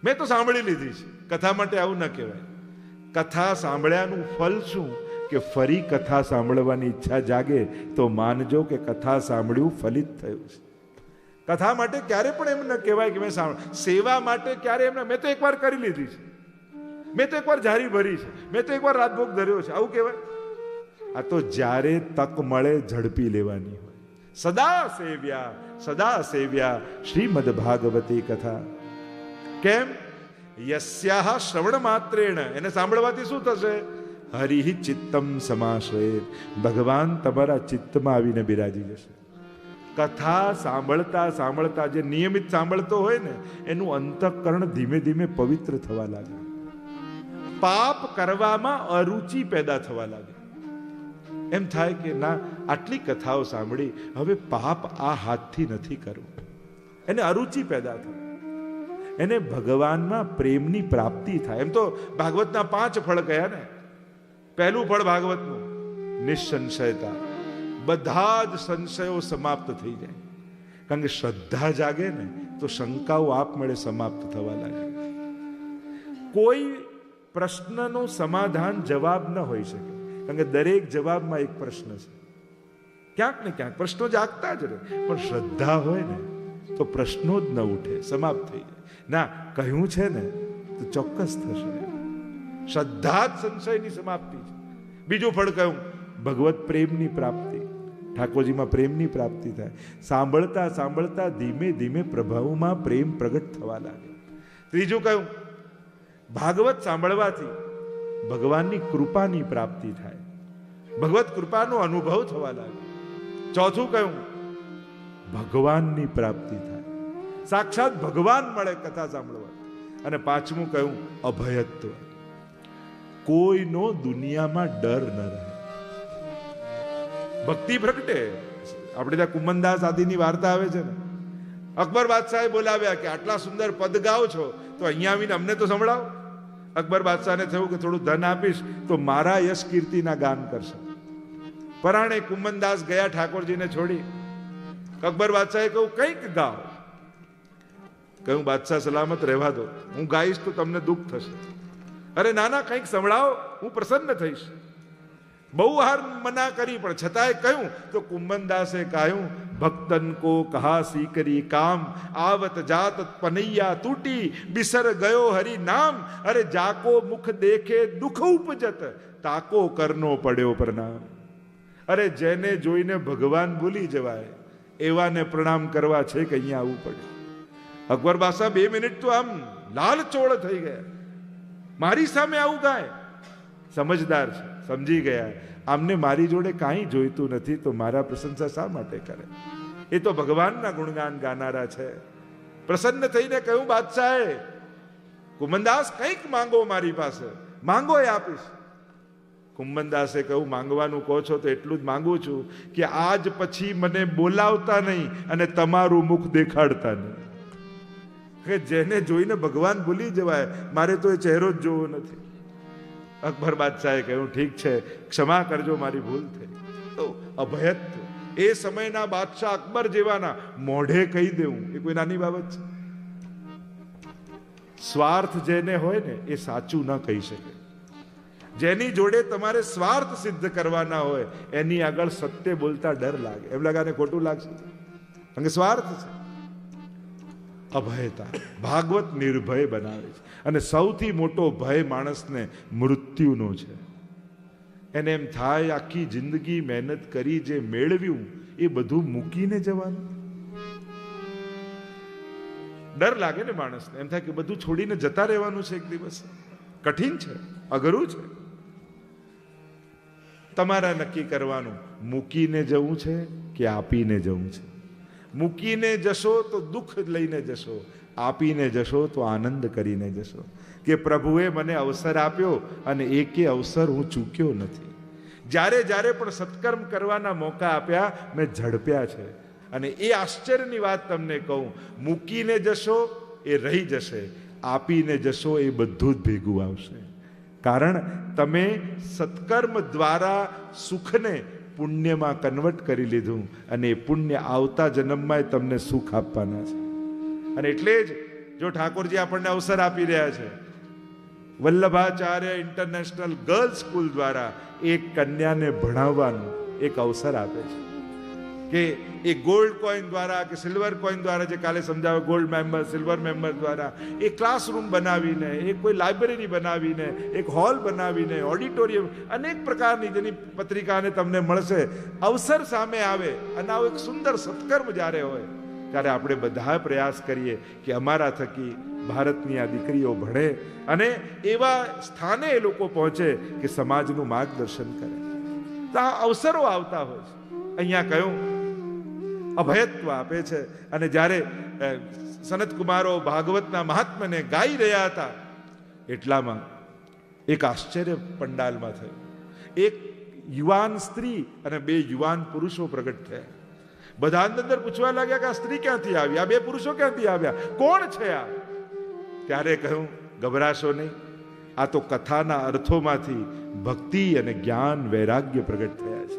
મેં તો સાંભળી લીધી છે. કથા માટે આવું ન કહેવાય. કથા સાંભળ્યાનું ફલ શું કે ફરી કથા સાંભળવાની ઈચ્છા જાગે તો માનજો કે કથા સાંભળ્યું ફલિત થયું છે. કથા માટે ક્યારે પણ એમ ન કહેવાય કે મેં સાંભળ. સેવા માટે ક્યારે એમ, મેં તો એકવાર કરી લીધી છે, મેં તો એકવાર જારી ભરી છે, મેં તો એકવાર રાજભોગ ધર્યો છે, આવું કહેવાય? આ તો જ્યારે તક મળે ઝડપી લેવાની હોય. સદા સેવ્યા શ્રીમદ ભાગવતી કથા. કેમ? યસ્યાહ શ્રવણ માત્રેણ, એને સાંભળવાથી શું થશે? હરિ ચિત્તમ સમાશ્રયે, ભગવાન તમારા ચિત્તમાં આવીને બિરાજી જશે. કથા સાંભળતા સાંભળતા જે નિયમિત સાંભળતો હોય ને એનું અંતઃકરણ ધીમે ધીમે પવિત્ર થવા લાગે. પાપ કરવામાં અરુચિ પેદા થવા લાગે. એમ થાય કે ના, આટલી કથાઓ સાંભળી, હવે પાપ આ હાથથી નથી કરવું. એને અરુચિ પેદા થાય, એને ભગવાનમાં પ્રેમની પ્રાપ્તિ થાય. એમ તો ભાગવતના 5 ફળ કયા ને. પહેલું ફળ ભાગવતનું નિસંશયતા, બધા જ સંશયો સમાપ્ત થઈ જાય. કારણ કે શ્રદ્ધા જાગે ને તો શંકાઓ આપમેળે સમાપ્ત થવા લાગે. કોઈ પ્રશ્નનો સમાધાન જવાબ ન હોઈ શકે, કારણ કે દરેક જવાબમાં એક પ્રશ્ન છે. ક્યાંક ને ક્યાંક પ્રશ્નો જાગતા જ રહે, પણ શ્રદ્ધા હોય ને તો પ્રશ્નો જ ન ઉઠે, સમાપ્ત થઈ જાય. ના, કહ્યું છે ને તો ચોક્કસ થશે. શ્રદ્ધા જ સંશયની સમાપ્તિ છે. બીજું ફળ કયું? ભગવત પ્રેમની પ્રાપ્તિ. ઠાકોરજીમાં પ્રેમની પ્રાપ્તિ થાય. સાંભળતા સાંભળતા ધીમે ધીમે પ્રભાવમાં પ્રેમ પ્રગટ થવા લાગે. ત્રીજું કયું? ભાગવત સાંભળવાથી ભગવાનની કૃપાની પ્રાપ્તિ થાય, ભગવત કૃપાનો અનુભવ થવા લાગે. ચોથું કયું? ભગવાનની પ્રાપ્તિ થાય, સાક્ષાત ભગવાન મળે કથા સાંભળવા. અને પાંચમું કયું? અભયત્વ. કોઈનો દુનિયામાં ડર ન રહે, ભક્તિ પ્રગટે. આપણે ત્યાં કુમનદાસ આદિની વાર્તા આવે છે ને, અકબર બાદશાહે બોલાવ્યા કે આટલા સુંદર પદ ગાઓ છો તો અહીંયા આવીને અમને તો સંભળાવો. અકબર બાદશાહને થયું કે થોડું ધન આપીશ તો મારા યશ કીર્તિના ગાન કરશે. પરાણે કુમનદાસ ગયા ઠાકોરજીને છોડી. અકબર બાદશાહે કહ્યું કંઈક ગાઓ. કહ્યું બાદશાહ સલામત રહેવા દો, હું ગાઈશ તો તમને દુઃખ થશે. અરે નાના, કંઈક સંભળાવો, હું પ્રસન્ન થઈશ. બહુ હાર મના કરી પણ છતાંય કહ્યું તો કુંભનદાસે કહ્યું, ભક્તન કો કહા સીકરી કામ, આવત જાત પનૈયા તૂટી, બિસર ગયો હરિ નામ, અરે જાકો મુખ દેખે દુઃખ ઉપજત, તાકો કરનો પડ્યો પ્રણામ. અરે જેને જોઈને ભગવાન ભૂલી જવાય એવાને પ્રણામ કરવા છે કે અહીંયા આવવું પડે. અકબર બાદશાહ 2 મિનિટ તો આમ લાલચોળ થઈ ગયા. મારી સામે આવું ગાય. સમજદાર છે, સમજી ગયા આમને મારી જોડે કાંઈ જોઈતું નથી તો મારા પ્રશંસા શા માટે કરે? એ તો ભગવાનના ગુણગાન ગાનારા છે. પ્રસન્ન થઈને કહ્યું બાદશાહે, કુંભનદાસ કંઈક માંગો મારી પાસે, માંગો એ આપીશ. કુંભનદાસે કહ્યું માંગવાનું કહો છો તો એટલું જ માંગુ છું કે આજ પછી મને બોલાવતા નહીં અને તમારું મુખ દેખાડતા નહીં. કે જેને જોઈને ભગવાન ભૂલી જવાય, મારે તો એ ચહેરો જ જોવો નથી. અકબર બાદશાહે કહ્યું ઠીક છે, ક્ષમા કરજો, મારી ભૂલ થઈ. તો અભયત્વ, એ સમયના બાદશાહ અકબર જેવાના મોઢે કહી દેવું એ કોઈ નાની બાબત છે? સ્વાર્થ જેને હોય ને એ સાચું ન કહી શકે. જેની જોડે તમારે સ્વાર્થ સિદ્ધ કરવાના હોય એની આગળ સત્ય બોલતા ડર લાગે. એમ લાગે ખોટું લાગશે, કારણ કે સ્વાર્થ છે. અભયતા, ભાગવત નિર્ભય બનાવે છે. અને સૌથી મોટો ભય માણસને મૃત્યુનો છે. એને એમ થાય આખી જિંદગી મહેનત કરી જે મેળવ્યું એ બધું મૂકીને જવાનું. ડર લાગે ને માણસને, એમ થાય કે બધું છોડીને જતા રહેવાનું છે એક દિવસ. કઠિન છે, અઘરું છે. તમારા નક્કી કરવાનું, મૂકીને જવું છે કે આપીને જવું છે. મૂકીને જશો તો દુઃખ લઈને જશો, આપીને જશો તો આનંદ કરીને જશો. કે પ્રભુએ મને અવસર આપ્યો અને એકે અવસર હું ચૂક્યો નથી. જ્યારે જ્યારે પણ સત્કર્મ કરવાના મોકા આપ્યા મેં ઝડપ્યા છે. અને એ આશ્ચર્યની વાત તમને કહું, મૂકીને જશો એ રહી જશે, આપીને જશો એ બધું જ ભેગું આવશે. કારણ તમે સત્કર્મ દ્વારા સુખને પુણ્યમાં કન્વર્ટ કરી લીધું અને એ પુણ્ય આવતા જન્મમાં તમને સુખ આપવાના છે. અને એટલે જ જો ઠાકોરજી આપણને અવસર આપી રહ્યા છે, વલ્લભાચાર્ય ઇન્ટરનેશનલ ગર્લ્સ સ્કૂલ દ્વારા એક કન્યાને ભણાવવાનું એક અવસર આપે છે કે એ ગોલ્ડ કોઈન દ્વારા કે સિલ્વર કોઈન દ્વારા, જે કાલે સમજાવે, ગોલ્ડ મેમ્બર, સિલ્વર મેમ્બર દ્વારા એ ક્લાસરૂમ બનાવીને, એક કોઈ લાઇબ્રેરી બનાવીને, એક હોલ બનાવીને, ઓડિટોરિયમ, અનેક પ્રકારની જેની પત્રિકાને તમને મળશે. અવસર સામે આવે અને આવો એક સુંદર સત્કર્મ જ્યારે હોય ત્યારે આપણે બધા પ્રયાસ કરીએ કે અમારા થકી ભારતની આ દીકરીઓ ભણે અને એવા સ્થાને એ લોકો પહોંચે કે સમાજનું માર્ગદર્શન કરે. તો આ અવસરો આવતા હોય છે. અહીંયા કહ્યું અભયત્વ આપે છે. અને જ્યારે સનત કુમારો ભાગવતના મહાત્મ્યને ગાઈ રહ્યા હતા એટલામાં એક આશ્ચર્ય પંડાલમાં થયું. એક યુવાન સ્ત્રી અને બે યુવાન પુરુષો પ્રગટ થયા. બધા અંદર પૂછવા લાગ્યા કે આ સ્ત્રી ક્યાંથી આવી, આ બે પુરુષો ક્યાંથી આવ્યા, કોણ છે આ? ત્યારે કહ્યું, ગભરાશો નહીં, આ તો કથાના અર્થોમાંથી ભક્તિ અને જ્ઞાન વૈરાગ્ય પ્રગટ થયા છે.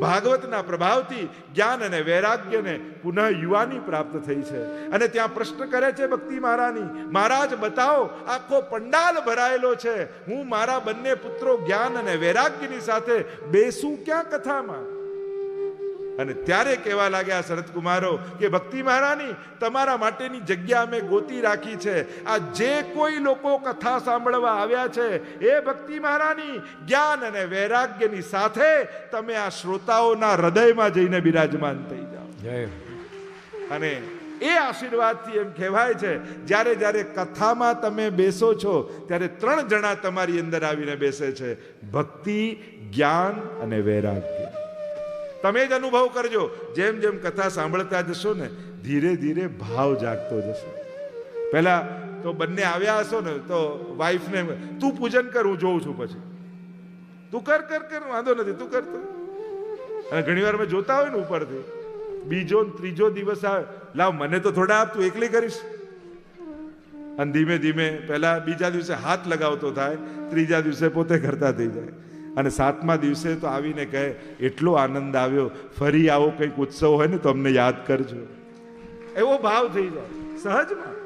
ભાગવતના પ્રભાવથી જ્ઞાન અને વૈરાગ્યને પુનઃ યુવાની પ્રાપ્ત થઈ છે. અને ત્યાં પ્રશ્ન કરે છે ભક્તિ મહારાની, મહારાજ બતાવો, આખો પંડાલ ભરાયેલો છે, હું મારા બંને પુત્રો જ્ઞાન અને વૈરાગ્યની સાથે બેસું ક્યાં કથામાં? અને ત્યારે કહેવા લાગ્યા શરદ કુમારો કે ભક્તિ મહારાની, તમારા માટેની જગ્યા અમે ગોતી રાખી છે. આ જે કોઈ લોકો કથા સાંભળવા આવ્યા છે એ ભક્તિ મહારાની જ્ઞાન અને વૈરાગ્યની સાથે તમે આ શ્રોતાઓના હૃદયમાં જઈને બિરાજમાન થઈ જાઓ. અને એ આશીર્વાદથી એમ કહેવાય છે, જ્યારે જ્યારે કથામાં તમે બેસો છો ત્યારે 3 જણા તમારી અંદર આવીને બેસે છે, ભક્તિ, જ્ઞાન અને વૈરાગ્ય. તમે જ અનુભવ કરજો. જેમ જેમ કથા સાંભળતા જશો ને ધીરે ધીરે ભાવ જાગતો જશે. પહેલા તો બંને આવ્યા હશો ને તો વાઈફને તું પૂજન કર, હું જોઉં છું, પછી તું કર કર કર, વાંધો નથી, તું કરતો. અને ઘણી વાર મેં જોતા હોય ને ઉપરથી, બીજો ત્રીજો દિવસ આવે, લાવ મને તો થોડા આપ, તું એકલી કરીશ. અને ધીમે ધીમે પહેલા બીજા દિવસે હાથ લગાવતો થાય, ત્રીજા દિવસે પોતે કરતા થઈ જાય. અને 7મા દિવસે તો આવીને કહે, એટલો આનંદ આવ્યો, ફરી આવો કંઈક ઉત્સવ હોય ને તો અમને યાદ કરજો. એવો ભાવ થઈ જાય સહજમાં.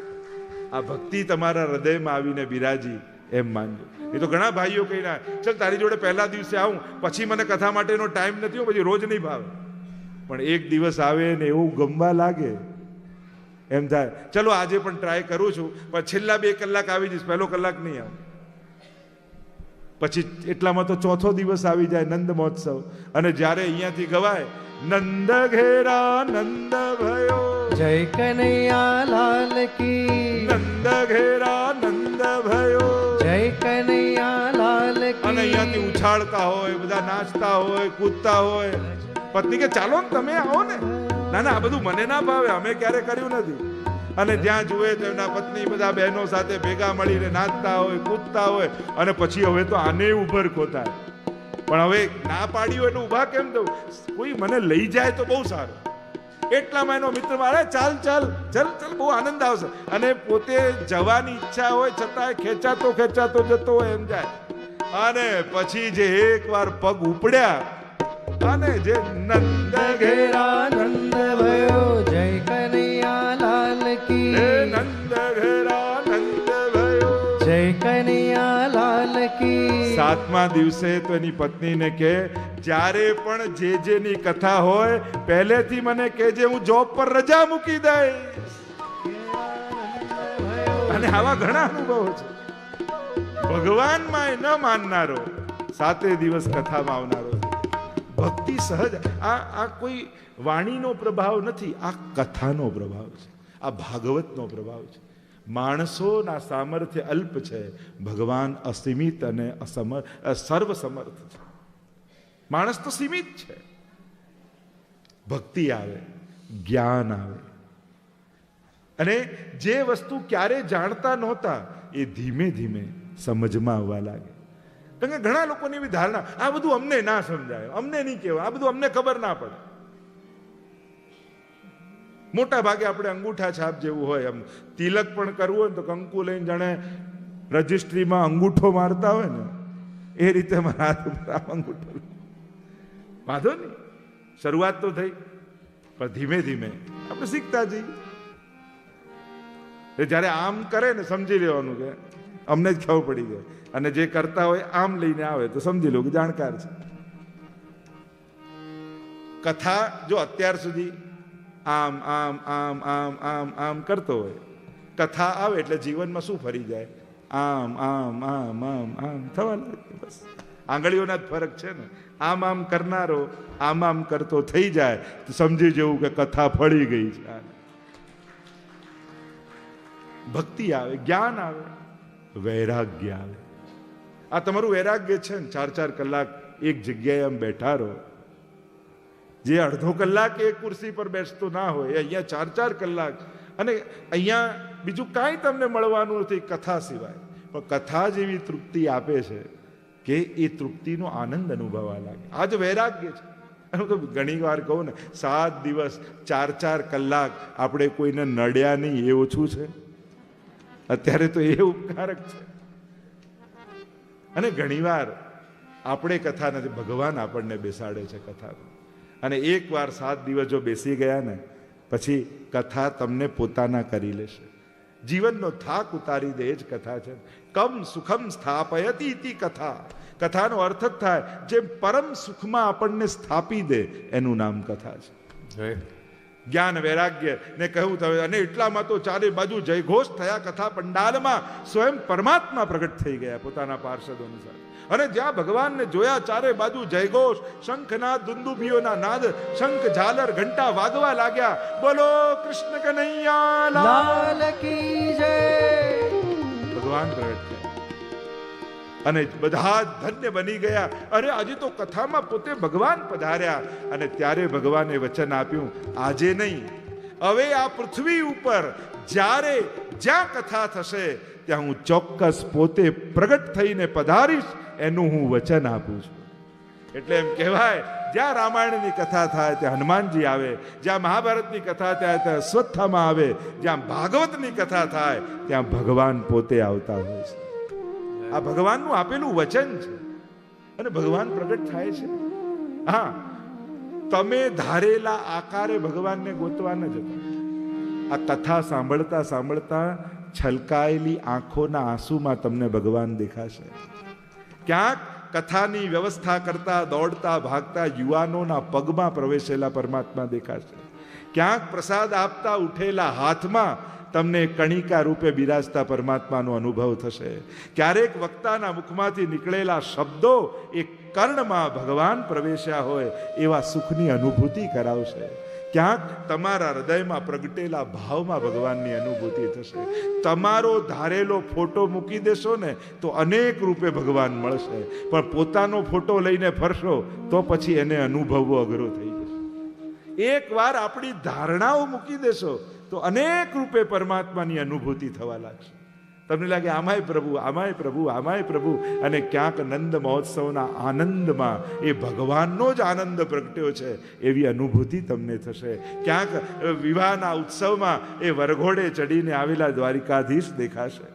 આ ભક્તિ તમારા હૃદયમાં આવીને બિરાજી એમ માનજો. એ તો ઘણા ભાઈઓ કહી રહ્યા, ચલ તારી જોડે પહેલા દિવસે આવું, પછી મને કથા માટેનો ટાઈમ નથી, હું પછી રોજ નહીં ભાવે. પણ એક દિવસ આવે ને એવું ગમવા લાગે, એમ થાય ચલો આજે પણ ટ્રાય કરું છું, પણ છેલ્લા 2 કલાક આવી જઈશ, પહેલો કલાક નહીં આવું. પછી એટલામાં તો 4થો દિવસ આવી જાય, નંદ મહોત્સવ. અને જ્યારે અહીંયાથી ગવાય, નંદ ઘેરા નંદ ભયો, જય કનૈયા લાલ કી, નંદ ઘેરા નંદ ભયો, જય કનૈયા લાલ કી. અને અહીંયાથી ઉછાળતા હોય, બધા નાચતા હોય, કૂદતા હોય. પત્ની કે ચાલો ને તમે આવો ને. ના ના, આ બધું મને ના ભાવે, અમે ક્યારે કર્યું નથી. અને જ્યાં જુએ તો એમના પત્ની બધા બહેનો સાથે ભેગા મળીને નાચતા હોય, કૂદતા હોય. અને પછી હવે તો આને ઉભરખો થાય. પણ હવે ના પાડી હોય એટલે ઊભા કેમ થવું? કોઈ મને લઈ જાય તો બહુ સારું. એટલામાં એનો મિત્ર મારે ચાલ ચાલ ચાલ ચાલ, બહુ આનંદ આવશે. અને પોતે જવાની ઈચ્છા હોય છતાં ખેંચાતો ખેંચાતો જતો હોય એમ જાય. અને પછી જે એકવાર પગ ઉપડ્યા, અને જે નંદ ઘેરા નંદ ભયો, જય કનૈયા લાલ કી, નંદ ઘેરા નંદ ભયો, જય કનૈયા લાલ કી. 7મા દિવસે તો એની પત્નીને કહે, જ્યારે પણ જેની કથા હોય પહેલેથી મને કહેજે, હું જોબ પર રજા મૂકી દઈશ. અને આવા ઘણા અનુભવો છે. ભગવાનમાં ન માનનારો 7 દિવસ કથામાં આવનારો. ભક્તિ સહજ. આ કોઈ વાણીનો પ્રભાવ નથી, આ કથાનો પ્રભાવ છે. આ ભાગવતનો પ્રભાવ છે. માણસોના સામર્થ્ય અલ્પ છે, ભગવાન અસીમિત અને સર્વસમર્થ છે. માણસ તો સીમિત છે. ભક્તિ આવે, જ્ઞાન આવે, અને જે વસ્તુ ક્યારે જાણતા નહોતા એ ધીમે ધીમે સમજમાં આવવા લાગે. કારણ કે ઘણા લોકોની એવી ધારણા, આ બધું અમને ના સમજાય, અમને નહીં કહેવાય, આ બધું અમને ખબર ના પડે. મોટા ભાગે આપણે અંગૂઠા છાપ જેવું હોય, એમ તિલક પણ કરવું હોય ને તો કંકુ લઈને જાણે રજિસ્ટ્રીમાં અંગૂઠો મારતા હોય ને એ રીતે મારા હાથ ઉપર આમ અંગૂઠો. વાંધો નહીં, શરૂઆત તો થઈ, પણ ધીમે ધીમે આપણે શીખતા જઈએ. જ્યારે આમ કરે ને સમજી લેવાનું કે અમને જ ખબર પડી જાય, અને જે કરતા હોય આમ લઈને આવે તો સમજી લો કે જાણકાર છે. કથા જો અત્યાર સુધી આમ આમ આમ આમ આમ આમ કરતો હોય, કથા આવે એટલે જીવનમાં શું ફરી જાય? આમ આમ આમ આમ આમ થવા લાગે. બસ આંગળીઓના જ ફરક છે ને. આમ આમ કરનારો આમ આમ કરતો થઈ જાય તો સમજી જવું કે કથા ફળી ગઈ છે. ભક્તિ આવે, જ્ઞાન આવે, વૈરાગ્ય આવે. આ તમારું વૈરાગ્ય છે ને. 4-4 કલાક એક જગ્યાએ આમ બેઠા રહો. જે અડધો કલાક એક ખુરશી પર બેસતો ના હોય, અહીંયા 4-4 કલાક, અને અહીંયા બીજું કાંઈ તમને મળવાનું નથી કથા સિવાય. પણ કથા જેવી તૃપ્તિ આપે છે કે એ તૃપ્તિનો આનંદ અનુભવવા લાગે. આ જ વૈરાગ્ય છે. હું તો ઘણી વાર કહું ને, 7 દિવસ 4-4 કલાક આપણે કોઈને નડ્યા નહીં એ ઓછું છે. અત્યારે તો એ ઉપકારક છે. અને ઘણીવાર આપણે કથા નથી, ભગવાન આપણને બેસાડે છે કથા. અને એકવાર 7 દિવસ જો બેસી ગયા ને પછી કથા તમને પોતાના કરી લેશે. જીવનનો થાક ઉતારી દે જ કથા છે. કમ સુખમ સ્થાપયતિ ઇતિ કથા. કથાનો અર્થ જ થાય જે પરમ સુખમાં આપણને સ્થાપી દે એનું નામ કથા છે. જ્ઞાન વૈરાગ્ય ને કહ્યું તમે, અને એટલામાં તો ચારે બાજુ જયઘોષ થયા કથા પંડાલમાં. સ્વયં પરમાત્મા પ્રગટ થઈ ગયા પોતાના પાર્ષદોની સાથે. અને જ્યાં ભગવાનને જોયા ચારે બાજુ જયઘોષ, શંખનાદ, દુંદુભીઓના નાદ, શંખ ઝાલર ઘંટા વાગવા લાગ્યા. બોલો કૃષ્ણ કનૈયા લાલ કી જય. ભગવાન પ્રગટ થયા અને બધા ધન્ય બની ગયા. અરે આજે તો કથામાં પોતે ભગવાન પધાર્યા. અને ત્યારે ભગવાને વચન આપ્યું, આજે નહીં, હવે આ પૃથ્વી ઉપર જ્યારે જ્યાં કથા થશે ત્યાં હું ચોક્કસ પોતે પ્રગટ થઈને પધારીશ, એનું હું વચન આપું છું. એટલે એમ કહેવાય, જ્યાં રામાયણની કથા થાય ત્યાં હનુમાનજી આવે, જ્યાં મહાભારતની કથા થાય ત્યાં અશ્વત્થામા આવે, જ્યાં ભાગવતની કથા થાય ત્યાં ભગવાન પોતે આવતા હોય છે. આ ભગવાનનું આપેલું વચન છે અને ભગવાન પ્રગટ થાય છે. હા, તમે ધારેલા આકારે ભગવાનને ગોતવા ન જતા. આ કથા સાંભળતા સાંભળતા છલકાયેલી આંખોના આંસુમાં તમને ભગવાન દેખાશે. ક્યાંક કથાની વ્યવસ્થા કરતા દોડતા ભાગતા યુવાનોના પગમાં પ્રવેશેલા પરમાત્મા દેખાશે. ક્યાંક પ્રસાદ આપતા ઉઠેલા હાથમાં તમને કણિકા રૂપે બિરાજતા પરમાત્માનો અનુભવ થશે. ક્યારેક વક્તાના મુખમાંથી નીકળેલા શબ્દો એ કર્ણમાં ભગવાન પ્રવેશ્યા હોય એવા સુખની અનુભૂતિ કરાવશે. ક્યાંક તમારા હૃદયમાં પ્રગટેલા ભાવમાં ભગવાનની અનુભૂતિ થશે. તમારો ધારેલો ફોટો મૂકી દેશો ને તો અનેક રૂપે ભગવાન મળશે, પણ પોતાનો ફોટો લઈને ફરશો તો પછી એને અનુભવવો અઘરો થઈ જશે. એકવાર આપણી ધારણાઓ મૂકી દેશો તો અનેક રૂપે પરમાત્માની અનુભૂતિ થવા લાગશે. તમને લાગે આમાંય પ્રભુ, આમાંય પ્રભુ, આમાંય પ્રભુ. અને ક્યાંક નંદ મહોત્સવના આનંદમાં એ ભગવાનનો જ આનંદ પ્રગટ્યો છે એવી અનુભૂતિ તમને થશે. ક્યાંક વિવાહના ઉત્સવમાં એ વરઘોડે ચડીને આવેલા દ્વારિકાધીશ દેખાશે.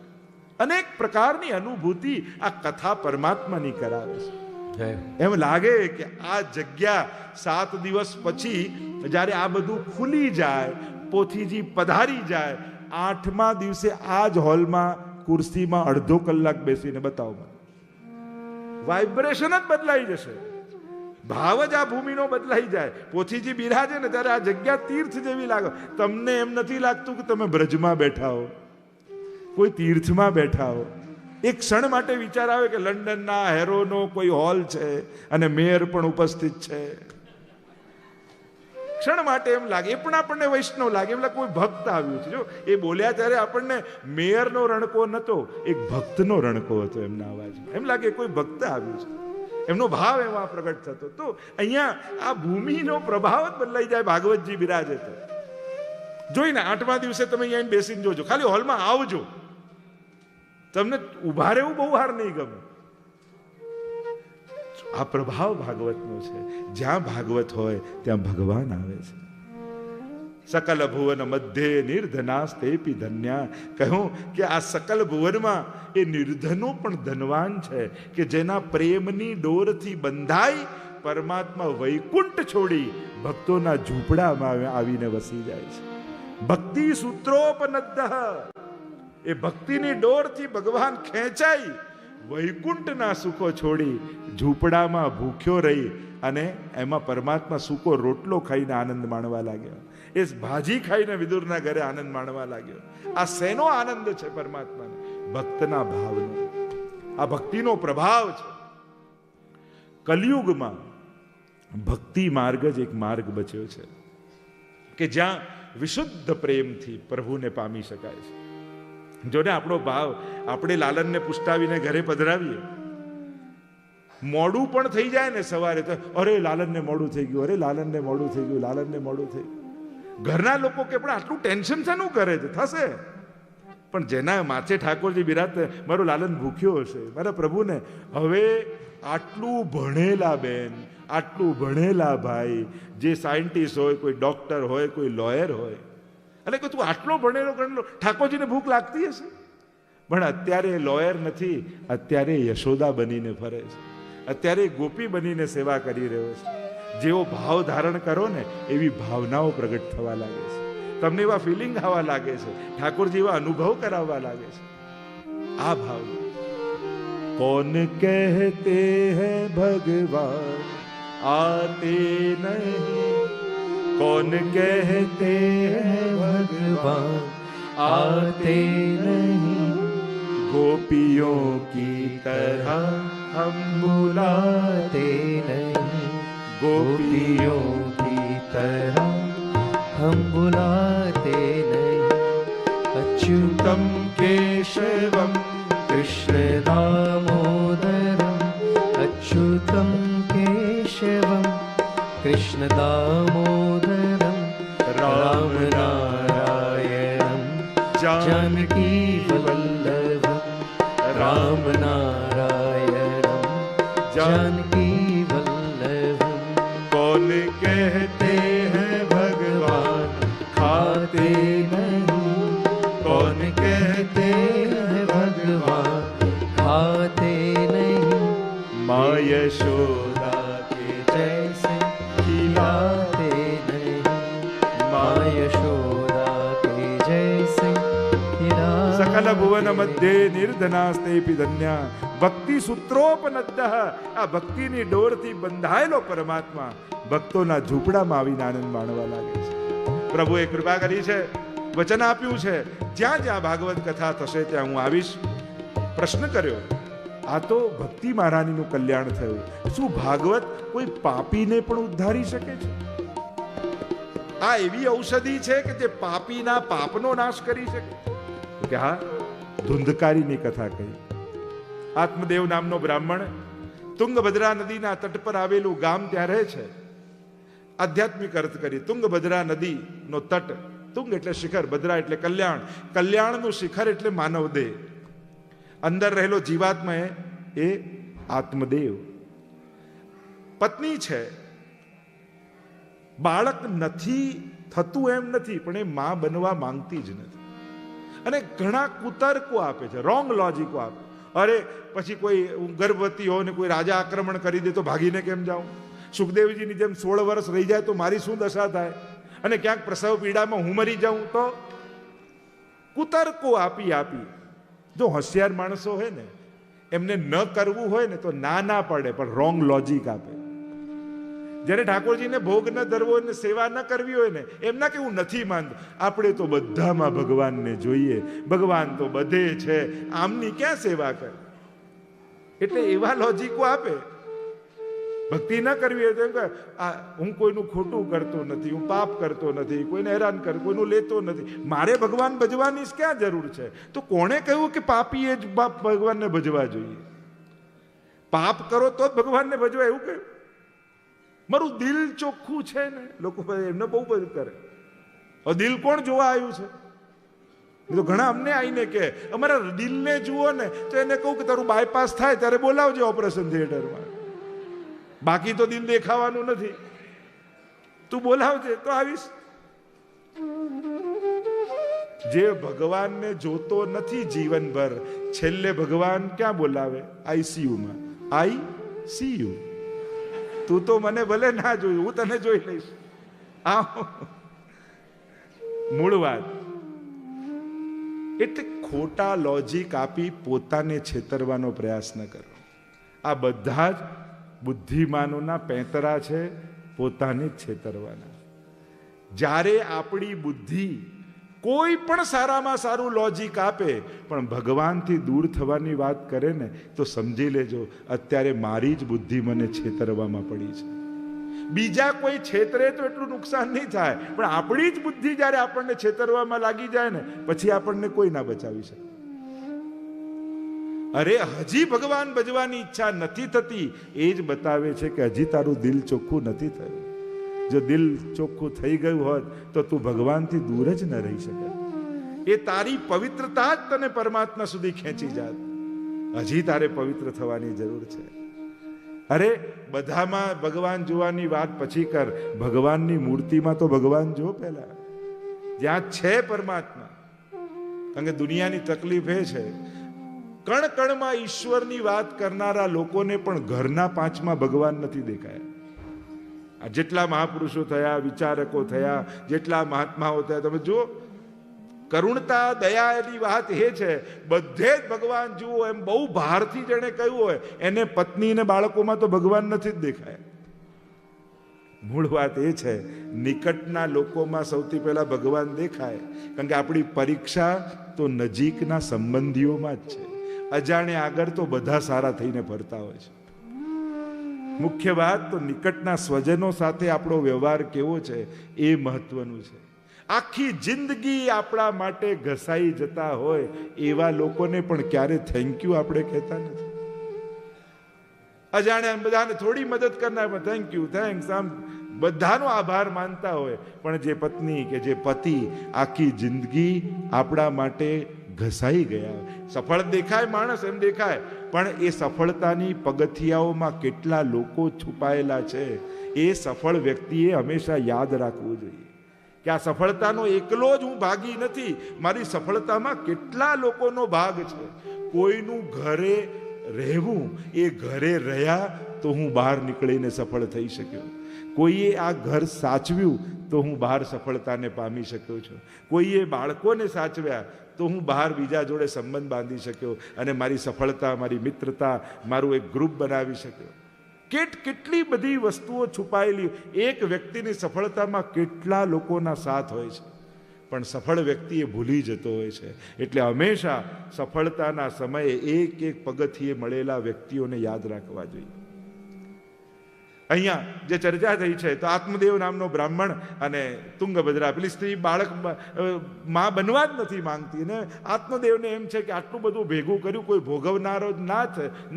અનેક પ્રકારની અનુભૂતિ આ કથા પરમાત્માની કરાવે છે. એમ લાગે કે આ જગ્યા 7 દિવસ પછી જ્યારે આ બધું ખુલી જાય, પોથીજી પધારી જાય, 8મા દિવસે આ જ હોલમાં ખુરશીમાં અડધો કલાક બેસીને બતાવો મને. વાઇબ્રેશન જ બદલાઈ જશે. ભાવ જ આ ભૂમિનો બદલાઈ જાય. પોથીજી બિરાજે ને ત્યારે આ જગ્યા તીર્થ જેવી લાગે. તમને એમ નથી લાગતું કે તમે બ્રજમાં બેઠા હો, કોઈ તીર્થમાં બેઠા હો. એક ક્ષણ માટે વિચાર આવે કે લંડનના હેરોનો કોઈ હોલ છે અને મેયર પણ ઉપસ્થિત છે. ક્ષણ માટે એમ લાગે, એ પણ આપણને વૈષ્ણવ લાગે, એમ લાગે કોઈ ભક્ત આવ્યું છે. જો એ બોલ્યા ત્યારે આપણને મેયરનો રણકો નહોતો, એક ભક્તનો રણકો હતો એમના અવાજમાં. એમ લાગે કોઈ ભક્ત આવ્યું છે, એમનો ભાવ એમાં પ્રગટ થતો. તો અહીંયા આ ભૂમિનો પ્રભાવ જ બદલાઈ જાય. ભાગવતજી બિરાજે તો જોઈને 8મા દિવસે તમે અહીંયા બેસીને જોજો, ખાલી હોલમાં આવજો, તમને ઉભા રહેવું બહુ હાર નહીં ગમે. આ પ્રભાવ ભાગવતનો છે. જ્યાં ભાગવત હોય ત્યાં ભગવાન આવે છે. સકલ ભુવન મધ્યે નિર્ધનાસ્તેપી ધન્યા. કહ્યું કે આ સકલ ભુવનમાં એ નિર્ધનો પણ ધનવાન છે કે જેના પ્રેમની ડોરથી બંધાઈ પરમાત્મા વૈકુંઠ છોડી ભક્તોના ઝૂંપડામાં આવીને વસી જાય છે. ભક્તિ સૂત્રોપનદ્ધ, એ ભક્તિની ડોરથી ભગવાન ખેંચાઈ વૈકુંઠના સુખો છોડી ઝૂંપડામાં ભૂખ્યો રહી અને એમાં પરમાત્મા સૂકો રોટલો ખાઈને આનંદ માણવા લાગ્યો. એ ભાજી ખાઈને વિદુરના ઘરે આનંદ માણવા લાગ્યો. આ શેનો આનંદ છે? પરમાત્માને ભક્તના ભાવનો. આ ભક્તિનો પ્રભાવ છે. કલિયુગમાં ભક્તિ માર્ગ જ એક માર્ગ બચ્યો છે કે જ્યાં વિશુદ્ધ પ્રેમથી પ્રભુને પામી શકાય છે. જોને આપણો ભાવ, આપણે લાલનને પુષ્ટાવીને ઘરે પધરાવીએ, મોડું પણ થઈ જાય ને સવારે તો અરે લાલનને મોડું થઈ ગયું, અરે લાલનને મોડું થઈ ગયું, લાલનને મોડું થઈ ગયું. ઘરના લોકો કે પણ આટલું ટેન્શન શાનું કરે છે? થશે. પણ જેના માથે ઠાકોરજી બિરાજતે, મારો લાલન ભૂખ્યો હશે, મારા પ્રભુને હવે આટલું ભણેલા બેન, આટલું ભણેલા ભાઈ, જે સાયન્ટિસ્ટ હોય, કોઈ ડોક્ટર હોય, કોઈ લોયર હોય, અને કે તું આટલો ભણેલો ગણેલો, ઠાકોરજીને ભૂખ લાગતી હશે. પણ અત્યારે લોયર નથી, અત્યારે યશોદા બનીને ફરે છે, અત્યારે ગોપી બનીને સેવા કરી રહ્યો છે. જેવો ભાવ ધારણ કરો ને એવી ભાવનાઓ પ્રગટ થવા લાગે છે. તમને એવા ફિલિંગ આવવા લાગે છે, ઠાકોરજી એવા અનુભવ કરાવવા લાગે છે. આ ભાવ કોન કહેતે હૈ ભગવાન આતે નહીં, कौन कहते हैं भगवान आते नहीं, गोपियों की तरह हम बुलाते नहीं, गोपियों की तरह हम बुलाते नहीं, अच्युतम केशवम कृष्ण दामोदरम, अच्युतम केशवम कृष्ण दामोदरम, राम नारायणम जानकी वल्लभम, राम नारायणम जानकी वल्लभम. कौन कहते हैं भगवान खाते नहीं, कौन कहते हैं भगवान खाते नहीं, माँ यशोदा के जैसे खिलाते नहीं, माँ यशोदा के जैसे खिलाते. सकल भुवन मध्य निर्धनास्तेपि धन्या. ભક્તિ સૂત્રોપનદ્ધ. આ ભક્તિની ડોરથી બંધાયેલો પરમાત્મા ભક્તોના ઝૂંપડામાં આવીને આનંદ માણવા લાગે છે. પ્રભુએ કૃપા કરી છે, વચન આપ્યું છે, જ્યાં જ્યાં ભાગવત કથા થશે ત્યાં હું આવીશ. પ્રશ્ન કર્યો, આ તો ભક્તિ મહારાણીનું કલ્યાણ થયું, શું ભાગવત કોઈ પાપીને પણ ઉદ્ધારી શકે છે? આ એવી ઔષધિ છે કે જે પાપીના પાપનો નાશ કરી શકે? કે હા, ધુંધકારીની કથા કહી. આત્મદેવ નામનો બ્રાહ્મણ તુંગભદ્રા નદીના તટ પર આવેલું ગામ ત્યાં રહે છે. આધ્યાત્મિક અર્થ કરી. તુંગભદ્રા નદીનો તટ, તુંગ એટલે શિખર, ભદ્રા એટલે કલ્યાણ, કલ્યાણનું શિખર એટલે માનવ દેહ. અંદર રહેલો જીવાત્મા એ આત્મદેવ. પત્ની છે, બાળક નથી થતું એમ નથી, પણ એ માં બનવા માંગતી જ નથી. અને ઘણા કુતર્કો આપે છે, રોંગ લોજિકો આપે. અરે પછી કોઈ ગર્ભવતી હોય ને કોઈ રાજા આક્રમણ કરી દે તો ભાગીને કેમ જાઉં? સુખદેવજીની જેમ 16 વર્ષ રહી જાય તો મારી શું દશા થાય? અને ક્યાંક પ્રસવ પીડામાં હું મરી જાઉં તો? કુતર્કો આપી આપી. જો હોશિયાર માણસો હોય ને, એમને ન કરવું હોય ને તો ના પડે, પણ રોંગ લોજિક આપે. જ્યારે ઠાકોરજીને ભોગ ન ધરવો હોય ને સેવા ન કરવી હોય ને, એમના કે હું નથી માનતો, આપણે તો બધામાં ભગવાનને જોઈએ, ભગવાન તો બધે છે, આમની ક્યાં સેવા કરે? એટલે એવા લોજિકો આપે. ભક્તિ ન કરવી હોય તો એમ કે હું કોઈનું ખોટું કરતો નથી, હું પાપ કરતો નથી, કોઈને હેરાન કર, કોઈનું લેતો નથી, મારે ભગવાન ભજવાની ક્યાં જરૂર છે? તો કોણે કહ્યું કે પાપી એ જ ભગવાનને ભજવા જોઈએ? પાપ કરો તો જ ભગવાનને ભજવા એવું કહ્યું? મારું દિલ ચોખ્ખું છે ને, લોકો એમને બહુ બધું કરે. હવે દિલ કોણ જોવા આવ્યું છે? તો ઘણા અમને આવીને કે અમારા દિલને જુઓ ને, તો એને કહું કે તારું બાયપાસ થાય ત્યારે બોલાવજો ઓપરેશન થિયેટરમાં, બાકી તો દિલ દેખાવાનું નથી. તું બોલાવજે તો આવીશ. જે ભગવાનને જોતો નથી જીવનભર, છેલ્લે ભગવાન ક્યાં બોલાવે? આઈસીયુમાં. I C you. તું તો મને ભલે ના જોયું, હું તને જોઈ લઈશ. મૂળ વાત એટલે ખોટા લોજિક આપી પોતાને છેતરવાનો પ્રયાસ ન કરો. આ બધા જ બુદ્ધિમાનોના પેંતરા છે, પોતાને જ છેતરવાના. જ્યારે આપણી બુદ્ધિ કોઈ પણ સારામાં સારું લોજિક આપે પણ ભગવાનથી દૂર થવાની વાત કરે ને, તો સમજી લેજો અત્યારે મારી જ બુદ્ધિ મને છેતરવામાં પડી છે. બીજા કોઈ છેતરે તો એટલું નુકસાન નહીં થાય, પણ આપણી જ બુદ્ધિ જ્યારે આપણને છેતરવામાં લાગી જાય ને, પછી આપણને કોઈ ના બચાવી શકે. અરે હજી ભગવાન ભજવાની ઈચ્છા નથી થતી, એ જ બતાવે છે કે હજી તારું દિલ ચોખ્ખું નથી થયું. જો દિલ ચોખ્ખું થઈ ગયું હોત તો તું ભગવાનથી દૂર જ ન રહી શકે. એ તારી પવિત્રતા જ તને પરમાત્મા સુધી ખેંચી જાત. હજી તારે પવિત્ર થવાની જરૂર છે. અરે બધામાં ભગવાન જોવાની વાત પછી કર, ભગવાનની મૂર્તિમાં તો ભગવાન જો પહેલા, જ્યાં છે પરમાત્મા. કારણ કે દુનિયાની તકલીફ એ છે, કણ કણમાં ઈશ્વરની વાત કરનારા લોકોને પણ ઘરના પાંચમાં ભગવાન નથી દેખાયા. આ જેટલા મહાપુરુષો થયા, વિચારકો થયા, જેટલા મહાત્માઓ થયા, તમે જુઓ, કરુણતા દયા એની વાત એ છે, બધે જ ભગવાન જુઓ એમ બહુ ભારથી જેણે કહ્યું હોય, એને પત્ની ને બાળકોમાં તો ભગવાન નથી જ દેખાયા. મૂળ વાત એ છે, નિકટના લોકોમાં સૌથી પહેલા ભગવાન દેખાય. કારણ કે આપણી પરીક્ષા તો નજીકના સંબંધીઓમાં જ છે. અજાણ્યા આગળ તો બધા સારા થઈને ફરતા હોય છે. મુખ્ય વાત તો નિકટના સ્વજનો સાથે આપણો વ્યવહાર કેવો છે એ મહત્વનું છે. આખી જિંદગી આપણા માટે ઘસાઈ જતા હોય એવા લોકોને પણ ક્યારે થેન્ક યુ આપણે કહેતા નથી. અજાણ્યા બધાને થોડી મદદ કરનાર થેન્ક યુ, થેન્ક્સ, આમ બધાનો આભાર માનતા હોય, પણ જે પત્ની કે જે પતિ આખી જિંદગી આપણા માટે ઘસાઈ ગયા. સફળ દેખાય માણસ, એમ દેખાય, પણ એ સફળતાની પગથિયાઓમાં કેટલા લોકો છુપાયેલા છે એ સફળ વ્યક્તિએ હંમેશા યાદ રાખવું જોઈએ કે આ સફળતાનો એકલો જ હું ભાગી નથી, મારી સફળતામાં કેટલા લોકોનો ભાગ છે. કોઈનું ઘરે રહેવું, એ ઘરે રહ્યા તો હું બહાર નીકળીને સફળ થઈ શક્યો. કોઈએ આ ઘર સાચવ્યું તો હું બહાર સફળતાને પામી શક્યો છું. કોઈએ બાળકોને સાચવ્યા તો હું બહાર બીજા જોડે સંબંધ બાંધી શક્યો અને મારી સફળતા, મારી મિત્રતા, મારું એક ગ્રુપ બનાવી શક્યો. કેટલી બધી વસ્તુઓ છુપાયેલી. એક વ્યક્તિની સફળતામાં કેટલા લોકોના સાથ હોય છે, પણ સફળ વ્યક્તિ એ ભૂલી જતો હોય છે. એટલે હંમેશા સફળતાના સમયે એક એક પગથિયે મળેલા વ્યક્તિઓને યાદ રાખવા જોઈએ. અહીંયા જે ચર્ચા થઈ છે, તો આત્મદેવ નામનો બ્રાહ્મણ અને તુંગભદ્રા, પેલી સ્ત્રી બાળક માં બનવા જ નથી માંગતી, ને આત્મદેવને એમ છે કે આટલું બધું ભેગું કર્યું, કોઈ ભોગવનારો જ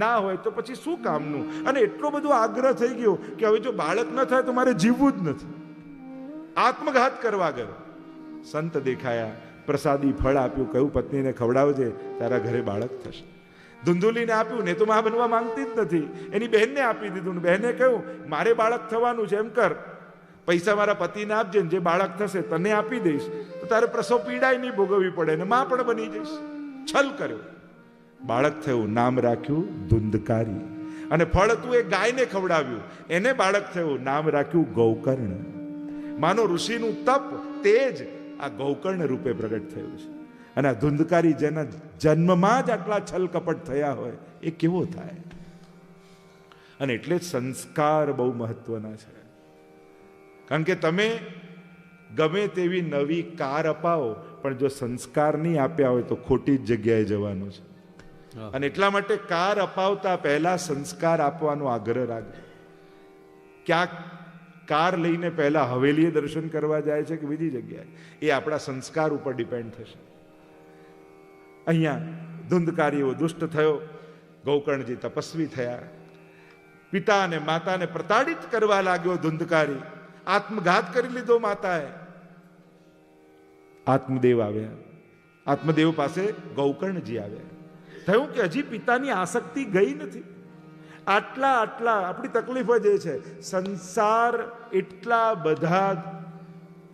ના હોય તો પછી શું કામનું. અને એટલો બધો આગ્રહ થઈ ગયો કે હવે જો બાળક ન થાય તો મારે જીવવું જ નથી. આત્મઘાત કરવા ગયો. સંત દેખાયા, પ્રસાદી ફળ આપ્યું, કહ્યું પત્નીને ખવડાવજે, તારા ઘરે બાળક થશે. ધુંધુલીને આપ્યું ને તો માં બનવા માંગતી જ નથી, એની બહેનને આપી દીધું. બહેને કહ્યું મારે બાળક થવાનું છે, એમ કર, પૈસા મારા પતિને આપજે, જે બાળક થશે તને આપી દઈશ, તો તારે પ્રસવ પીડાય નહીં ભોગવવી પડે ને માં પણ બની જઈશ. છલ કર્યો, બાળક થયું, નામ રાખ્યું ધુંધકારી. અને ફળ તું એ ગાયને ખવડાવ્યું, એને બાળક થયું, નામ રાખ્યું ગૌકર્ણ. માનો ઋષિનું તપ, તેજ આ ગૌકર્ણ રૂપે પ્રગટ થયું છે. અને આ ધુંધકારી જેના જન્મમાં જ આટલા છલ કપટ થયા હોય એ કેવો થાય. અને એટલે જ સંસ્કાર બહુ મહત્વના છે. કારણ કે તમે ગમે તેવી નવી કાર અપાવો, પણ જો સંસ્કાર નહીં આપ્યા હોય તો ખોટી જ જગ્યાએ જવાનું છે. અને એટલા માટે કાર અપાવતા પહેલા સંસ્કાર આપવાનો આગ્રહ રાખજો. ક્યાંક કાર લઈને પહેલા હવેલીએ દર્શન કરવા જાય છે કે બીજી જગ્યાએ, એ આપણા સંસ્કાર ઉપર ડિપેન્ડ થશે. અહીંયા ધુંધકારી એવો દુષ્ટ થયો, ગૌકર્ણજી તપસ્વી થયા, પિતા અને માતાને પ્રતાડિત કરવા લાગ્યો ધુંધકારી, આત્મઘાત કરી લીધો માતાએ. આત્મદેવ આવ્યા, આત્મદેવ પાસે ગૌકર્ણજી આવ્યા. થયું કે હજી પિતાની આસક્તિ ગઈ નથી. આટલા આપણી તકલીફ જ એ છે, સંસાર એટલા બધા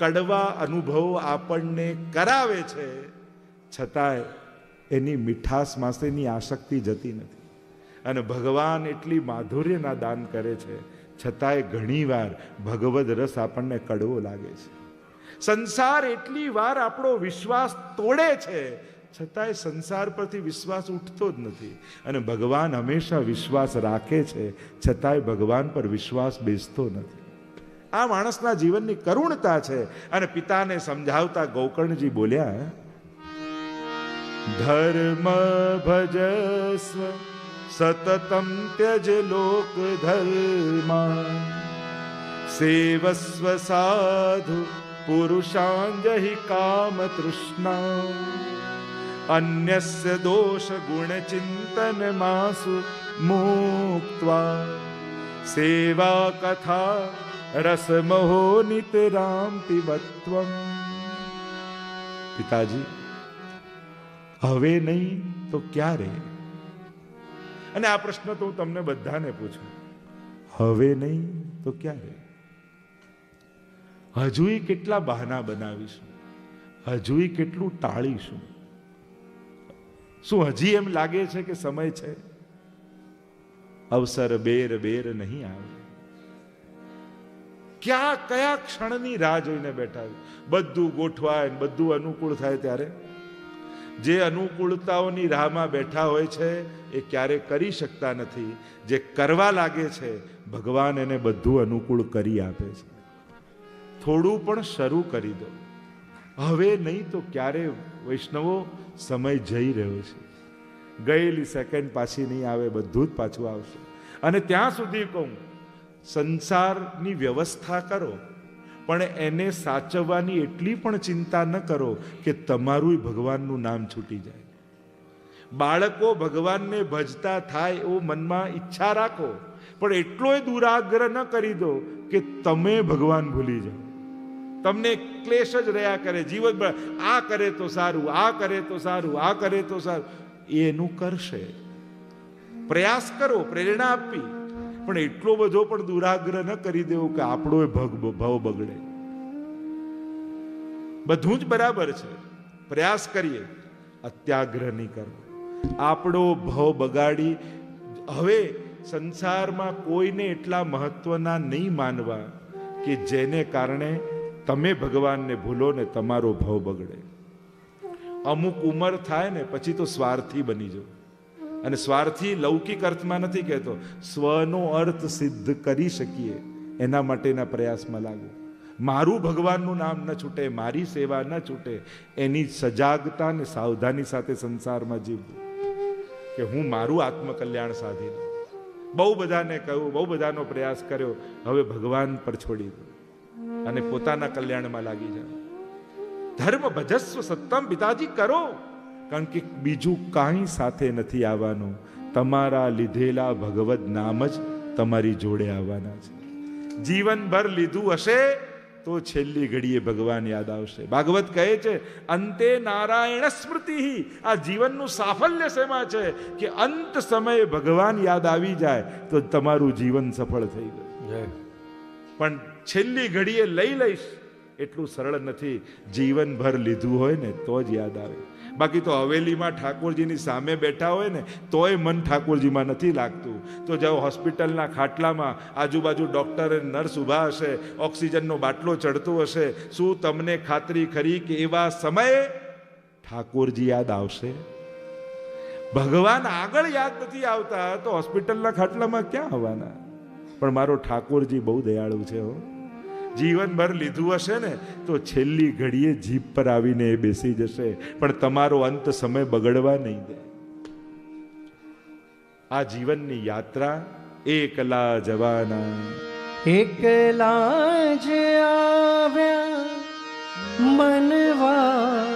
કડવા અનુભવો આપણને કરાવે છે, છતાંય એની મીઠાશ માસેની આસક્તિ જતી નથી. અને ભગવાન એટલી માધુર્યના દાન કરે છે, છતાંય ઘણીવાર ભગવદ રસ આપણને કડવો લાગે છે. સંસાર એટલી વાર આપણો વિશ્વાસ તોડે છે, છતાંય સંસાર પરથી વિશ્વાસ ઉઠતો જ નથી. અને ભગવાન હંમેશા વિશ્વાસ રાખે છે, છતાંય ભગવાન પર વિશ્વાસ બેસતો નથી. આ માણસના જીવનની કરુણતા છે. અને પિતાને સમજાવતા ગૌકર્ણજી બોલ્યા, ધર્મ ભજસ્વ સતતમ ત્યજ લોક ધર્મા સેવસ્વ સાધુ પુરુષાંજહિ કામ તૃષ્ણા અન્યસ્ય દોષ ગુણ ચિંતન માસુ મુક્ત્વા સેવા કથા રસમહો નિતરામ પિબત્વમ. પિતાજી, હવે નહીં તો ક્યારે? અને આ પ્રશ્ન તો હું તમને બધાને પૂછું, હવે નહીં તો ક્યારે? હજુય કેટલા બહાના બનાવીશું, હજુય કેટલું ટાળીશું? શું હજી એમ લાગે છે કે સમય છે? અવસર બેર નહીં આવે. કયા ક્ષણની રાહ જોઈને બેઠા? બધું ગોઠવાય, બધું અનુકૂળ થાય ત્યારે જે અનુકૂળતાઓની રાહમાં બેઠા હોય છે એ ક્યારે કરી શકતા નથી. જે કરવા લાગે છે, ભગવાન એને બધું અનુકૂળ કરી આપે છે. થોડું પણ શરૂ કરી દો. હવે નહીં તો ક્યારે? વૈષ્ણવો, સમય જઈ રહ્યો છે. ગયેલી સેકન્ડ પાછી નહીં આવે, બધું જ પાછું આવશે. અને ત્યાં સુધી કહું, સંસારની વ્યવસ્થા કરો, પણ એને સાચવવાની એટલી પણ ચિંતા ન કરો કે તમારું ભગવાનનું નામ છૂટી જાય. બાળકો ભગવાનને ભજતા થાય એવો મનમાં ઈચ્છા રાખો, પણ એટલોય દુરાગ્રહ ન કરી દો કે તમે ભગવાન ભૂલી જાઓ. તમને ક્લેશ જ રહ્યા કરે જીવનભર. આ કરે તો સારું, આ કરે તો સારું, આ કરે તો સારું. એનું કરશે. પ્રયાસ કરો, પ્રેરણા આપવી, પણ એટલો બધો પણ દુરાગ્રહ ન કરી દેવો કે આપણો ભાવ બગડે. બધું જ બરાબર છે, પ્રયાસ કરીએ, અત્યાગ્રહ નહીં કરવો. આપણો ભાવ બગાડી હવે સંસારમાં કોઈને એટલા મહત્વના નહીં માનવા કે જેને કારણે તમે ભગવાનને ભૂલો ને તમારો ભાવ બગડે. અમુક ઉંમર થાય ને પછી તો સ્વાર્થી બની જાઓ. અને સ્વાર્થી લૌકિક અર્થમાં નથી કહેતો, સ્વનો અર્થ સિદ્ધ કરી શકીએ એના માટેના પ્રયાસમાં લાગો. મારું ભગવાનનું નામ ન છૂટે, મારી સેવા ન છૂટે, એની સજાગતા ને સાવધાની સાથે સંસારમાં જીવવું કે હું મારું આત્મકલ્યાણ સાધી લઉં. બહુ બધાને કહ્યું, બહુ બધાનો પ્રયાસ કર્યો, હવે ભગવાન પર છોડી દો અને પોતાના કલ્યાણમાં લાગી જાઓ. ધર્મ ભજસ્વ સત્તમ. પિતાજી કરો, કારણ કે બીજું કાંઈ સાથે નથી આવવાનું. તમારા લીધેલા ભગવદ નામ જ તમારી જોડે આવવાના છે. જીવનભર લીધું હશે તો છેલ્લી ઘડીએ ભગવાન યાદ આવશે. ભાગવત કહે છે, અંતે નારાયણ સ્મૃતિ. આ જીવનનું સાફલ્ય શેમાં છે કે અંત સમયે ભગવાન યાદ આવી જાય તો તમારું જીવન સફળ થઈ ગયું. પણ છેલ્લી ઘડીએ લઈ લઈશ એટલું સરળ નથી. જીવનભર લીધું હોય ને તો જ યાદ આવે. બાકી તો હવેલીમાં ઠાકોરજીની સામે બેઠા હોય ને તોય મન ઠાકોરજીમાં નથી લાગતું. તો જાઓ હોસ્પિટલના ખાટલામાં, આજુબાજુ ડોક્ટર અને નર્સ ઊભા હશે, ઓક્સિજનનો બાટલો ચડતો હશે, શું તમને ખાતરી ખરી કે એવા સમયે ઠાકોરજી યાદ આવશે? ભગવાન આગળ યાદ નથી આવતા તો હોસ્પિટલના ખાટલામાં ક્યાં આવવાના? પણ મારો ઠાકોરજી બહુ દયાળુ છે. જીવનભર લીધું હશે ને તો છેલ્લી ઘડીએ જીભ પર આવીને એ બેસી જશે, પણ તમારો અંત સમય બગડવા નહીં દે. આ જીવનની યાત્રા એકલા જવાના એકલા જ આવ્યા મનવા,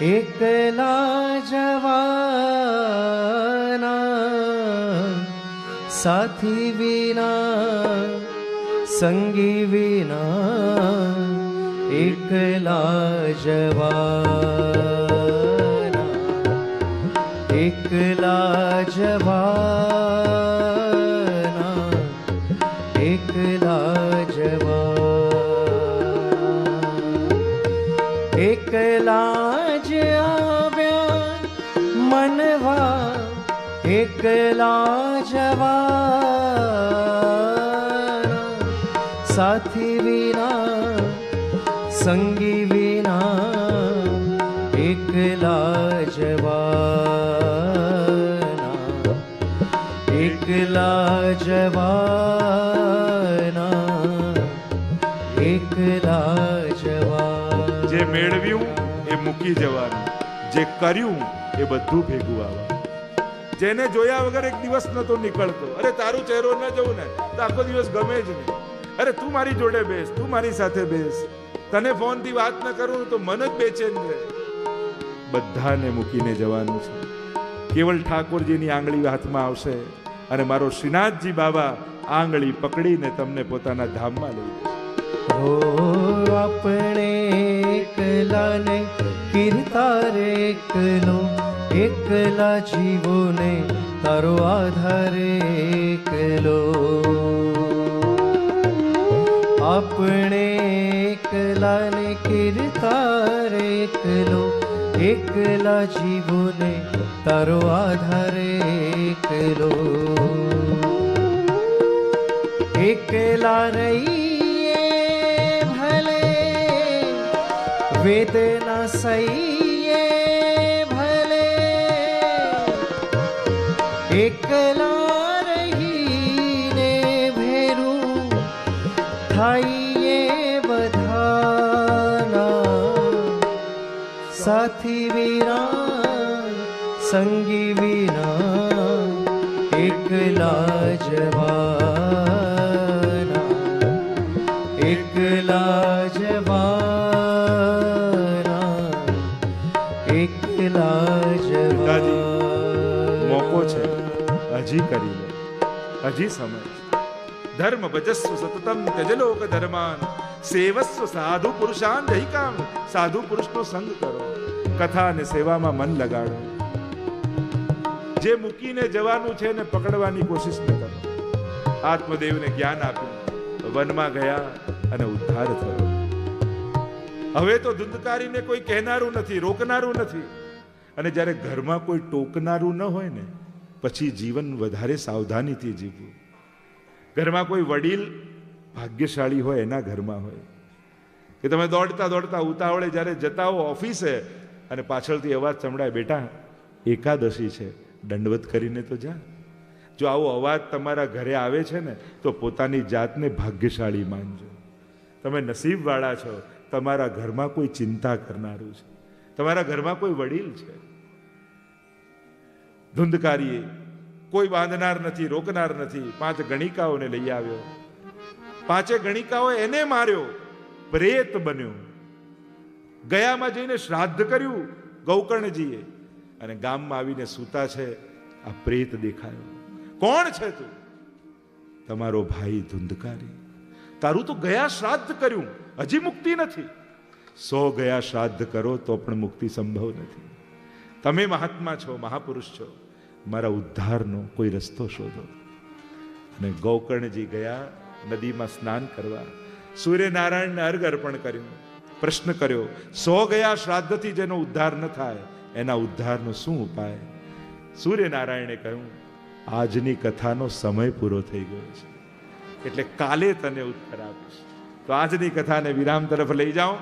એકલા જવાના, સાથી વિના સંગી વિના, એકલા જવાના, એકલા જવાના, એકલા જવાના, એકલા જ આવ્યા મનવા, એકલા જવાના, સાથી વિના સંગી વિના, એકલા જવાના, એકલા જવાના, એકલા જવાના. જે મેળવ્યું એ મૂકી જવાનું, જે કર્યું એ બધું ભેગું આવવાનું. જેને જોયા વગર એક દિવસ નતો નીકળતો, અરે તારું ચહેરો ન જોઉં ને તો આખો દિવસ ગમે જ નહીં. અરે તું મારી જોડે બેસ, તું મારી સાથે બેસ, તને ફોન થી વાત ન કરું તો મન જ બેચેન રહે. બધાને મૂકીને જવાનું છે. કેવલ ઠાકોરજીની આંગળી હાથમાં આવશે અને મારો શ્રીનાથજી બાબા આંગળી પકડીને તમને પોતાના ધામમાં લઈ જશે. હો આપણે એકલાને કીર્તારે એકલો, એકલા જીવોને તારો આધાર એકલો. આપણે એકલાને કીર્તાર એકલો, એકલા જીવોને તારો આધાર એકલો. એકલા રહીએ ભલે, વેદના સહીએ ભલે, એકલા રહીને ભેરું થાઈએ બધાના, સાથી વિના સંગી વિના, એકલા જવાના, એકલા જવાના, એકલા જવાના. મોકો છે, હજી કરી લો, હજી સમય છે. ધર્મ ભજસ્વ સતતમ ત્યજલોક ધર્માન, સેવસ્વ સાધુ પુરુષાન દહિકામ. સાધુ પુરુષનો સંગ કરો, કથા અને સેવામાં મન લગાડો. જે મૂકીને જવાનું છે ને પકડવાની કોશિશ ન કરો. આત્મદેવને જ્ઞાન આપ્યું, વનમાં ગયા અને ઉદ્ધાર થયો. હવે તો ધુંધકારીને કોઈ કહેનારું નથી, રોકનારું નથી. અને જ્યારે ઘરમાં કોઈ ટોકનારું ન હોય ને પછી જીવન વધારે સાવધાનીથી જીવવું. ઘરમાં કોઈ વડીલ ભાગ્યશાળી હોય એના ઘરમાં હોય કે તમે દોડતા દોડતા ઉતાવળે જ્યારે જતા હો ઓફિસે અને પાછળથી અવાજ સંભળાય, બેટા એકાદશી છે, દંડવત કરીને તો જા. જો આવો અવાજ તમારા ઘરે આવે છે ને તો પોતાની જાતને ભાગ્યશાળી માનજો. તમે નસીબવાળા છો, તમારા ઘરમાં કોઈ ચિંતા કરનારું છે, તમારા ઘરમાં કોઈ વડીલ છે. ધુંધકારીએ કોઈ બાંધનાર નથી, રોકનાર નથી. 5 ગણિકાઓને લઈ આવ્યો, 5 ગણિકાઓ એને માર્યો, પ્રેત બન્યો. ગયામાં જઈને શ્રાદ્ધ કર્યું ગૌકર્ણજીએ અને ગામમાં આવીને સૂતા છે. આ પ્રેત દેખાયો. કોણ છે તું? તમારો ભાઈ ધુંધકારી. તારું તો ગયા શ્રાદ્ધ કર્યું, હજી મુક્તિ નથી. 100 ગયા શ્રાદ્ધ કરો તો પણ મુક્તિ સંભવ નથી. તમે મહાત્મા છો, મહાપુરુષ છો, મારા ઉદ્ધારનો કોઈ રસ્તો શોધો. અને ગૌકર્ણજી ગયા નદીમાં સ્નાન કરવા. સૂર્યનારાયણને અર્ઘ અર્પણ કર્યું, પ્રશ્ન કર્યો, 100 ગયા શ્રાદ્ધથી જેનો ઉદ્ધાર ન થાય એના ઉદ્ધારનો શું ઉપાય? સૂર્યનારાયણે કહ્યું, આજની કથાનો સમય પૂરો થઈ ગયો છે, એટલે કાલે તને ઉત્તર આપીશ. તો આજની કથાને વિરામ તરફ લઈ જાઓ.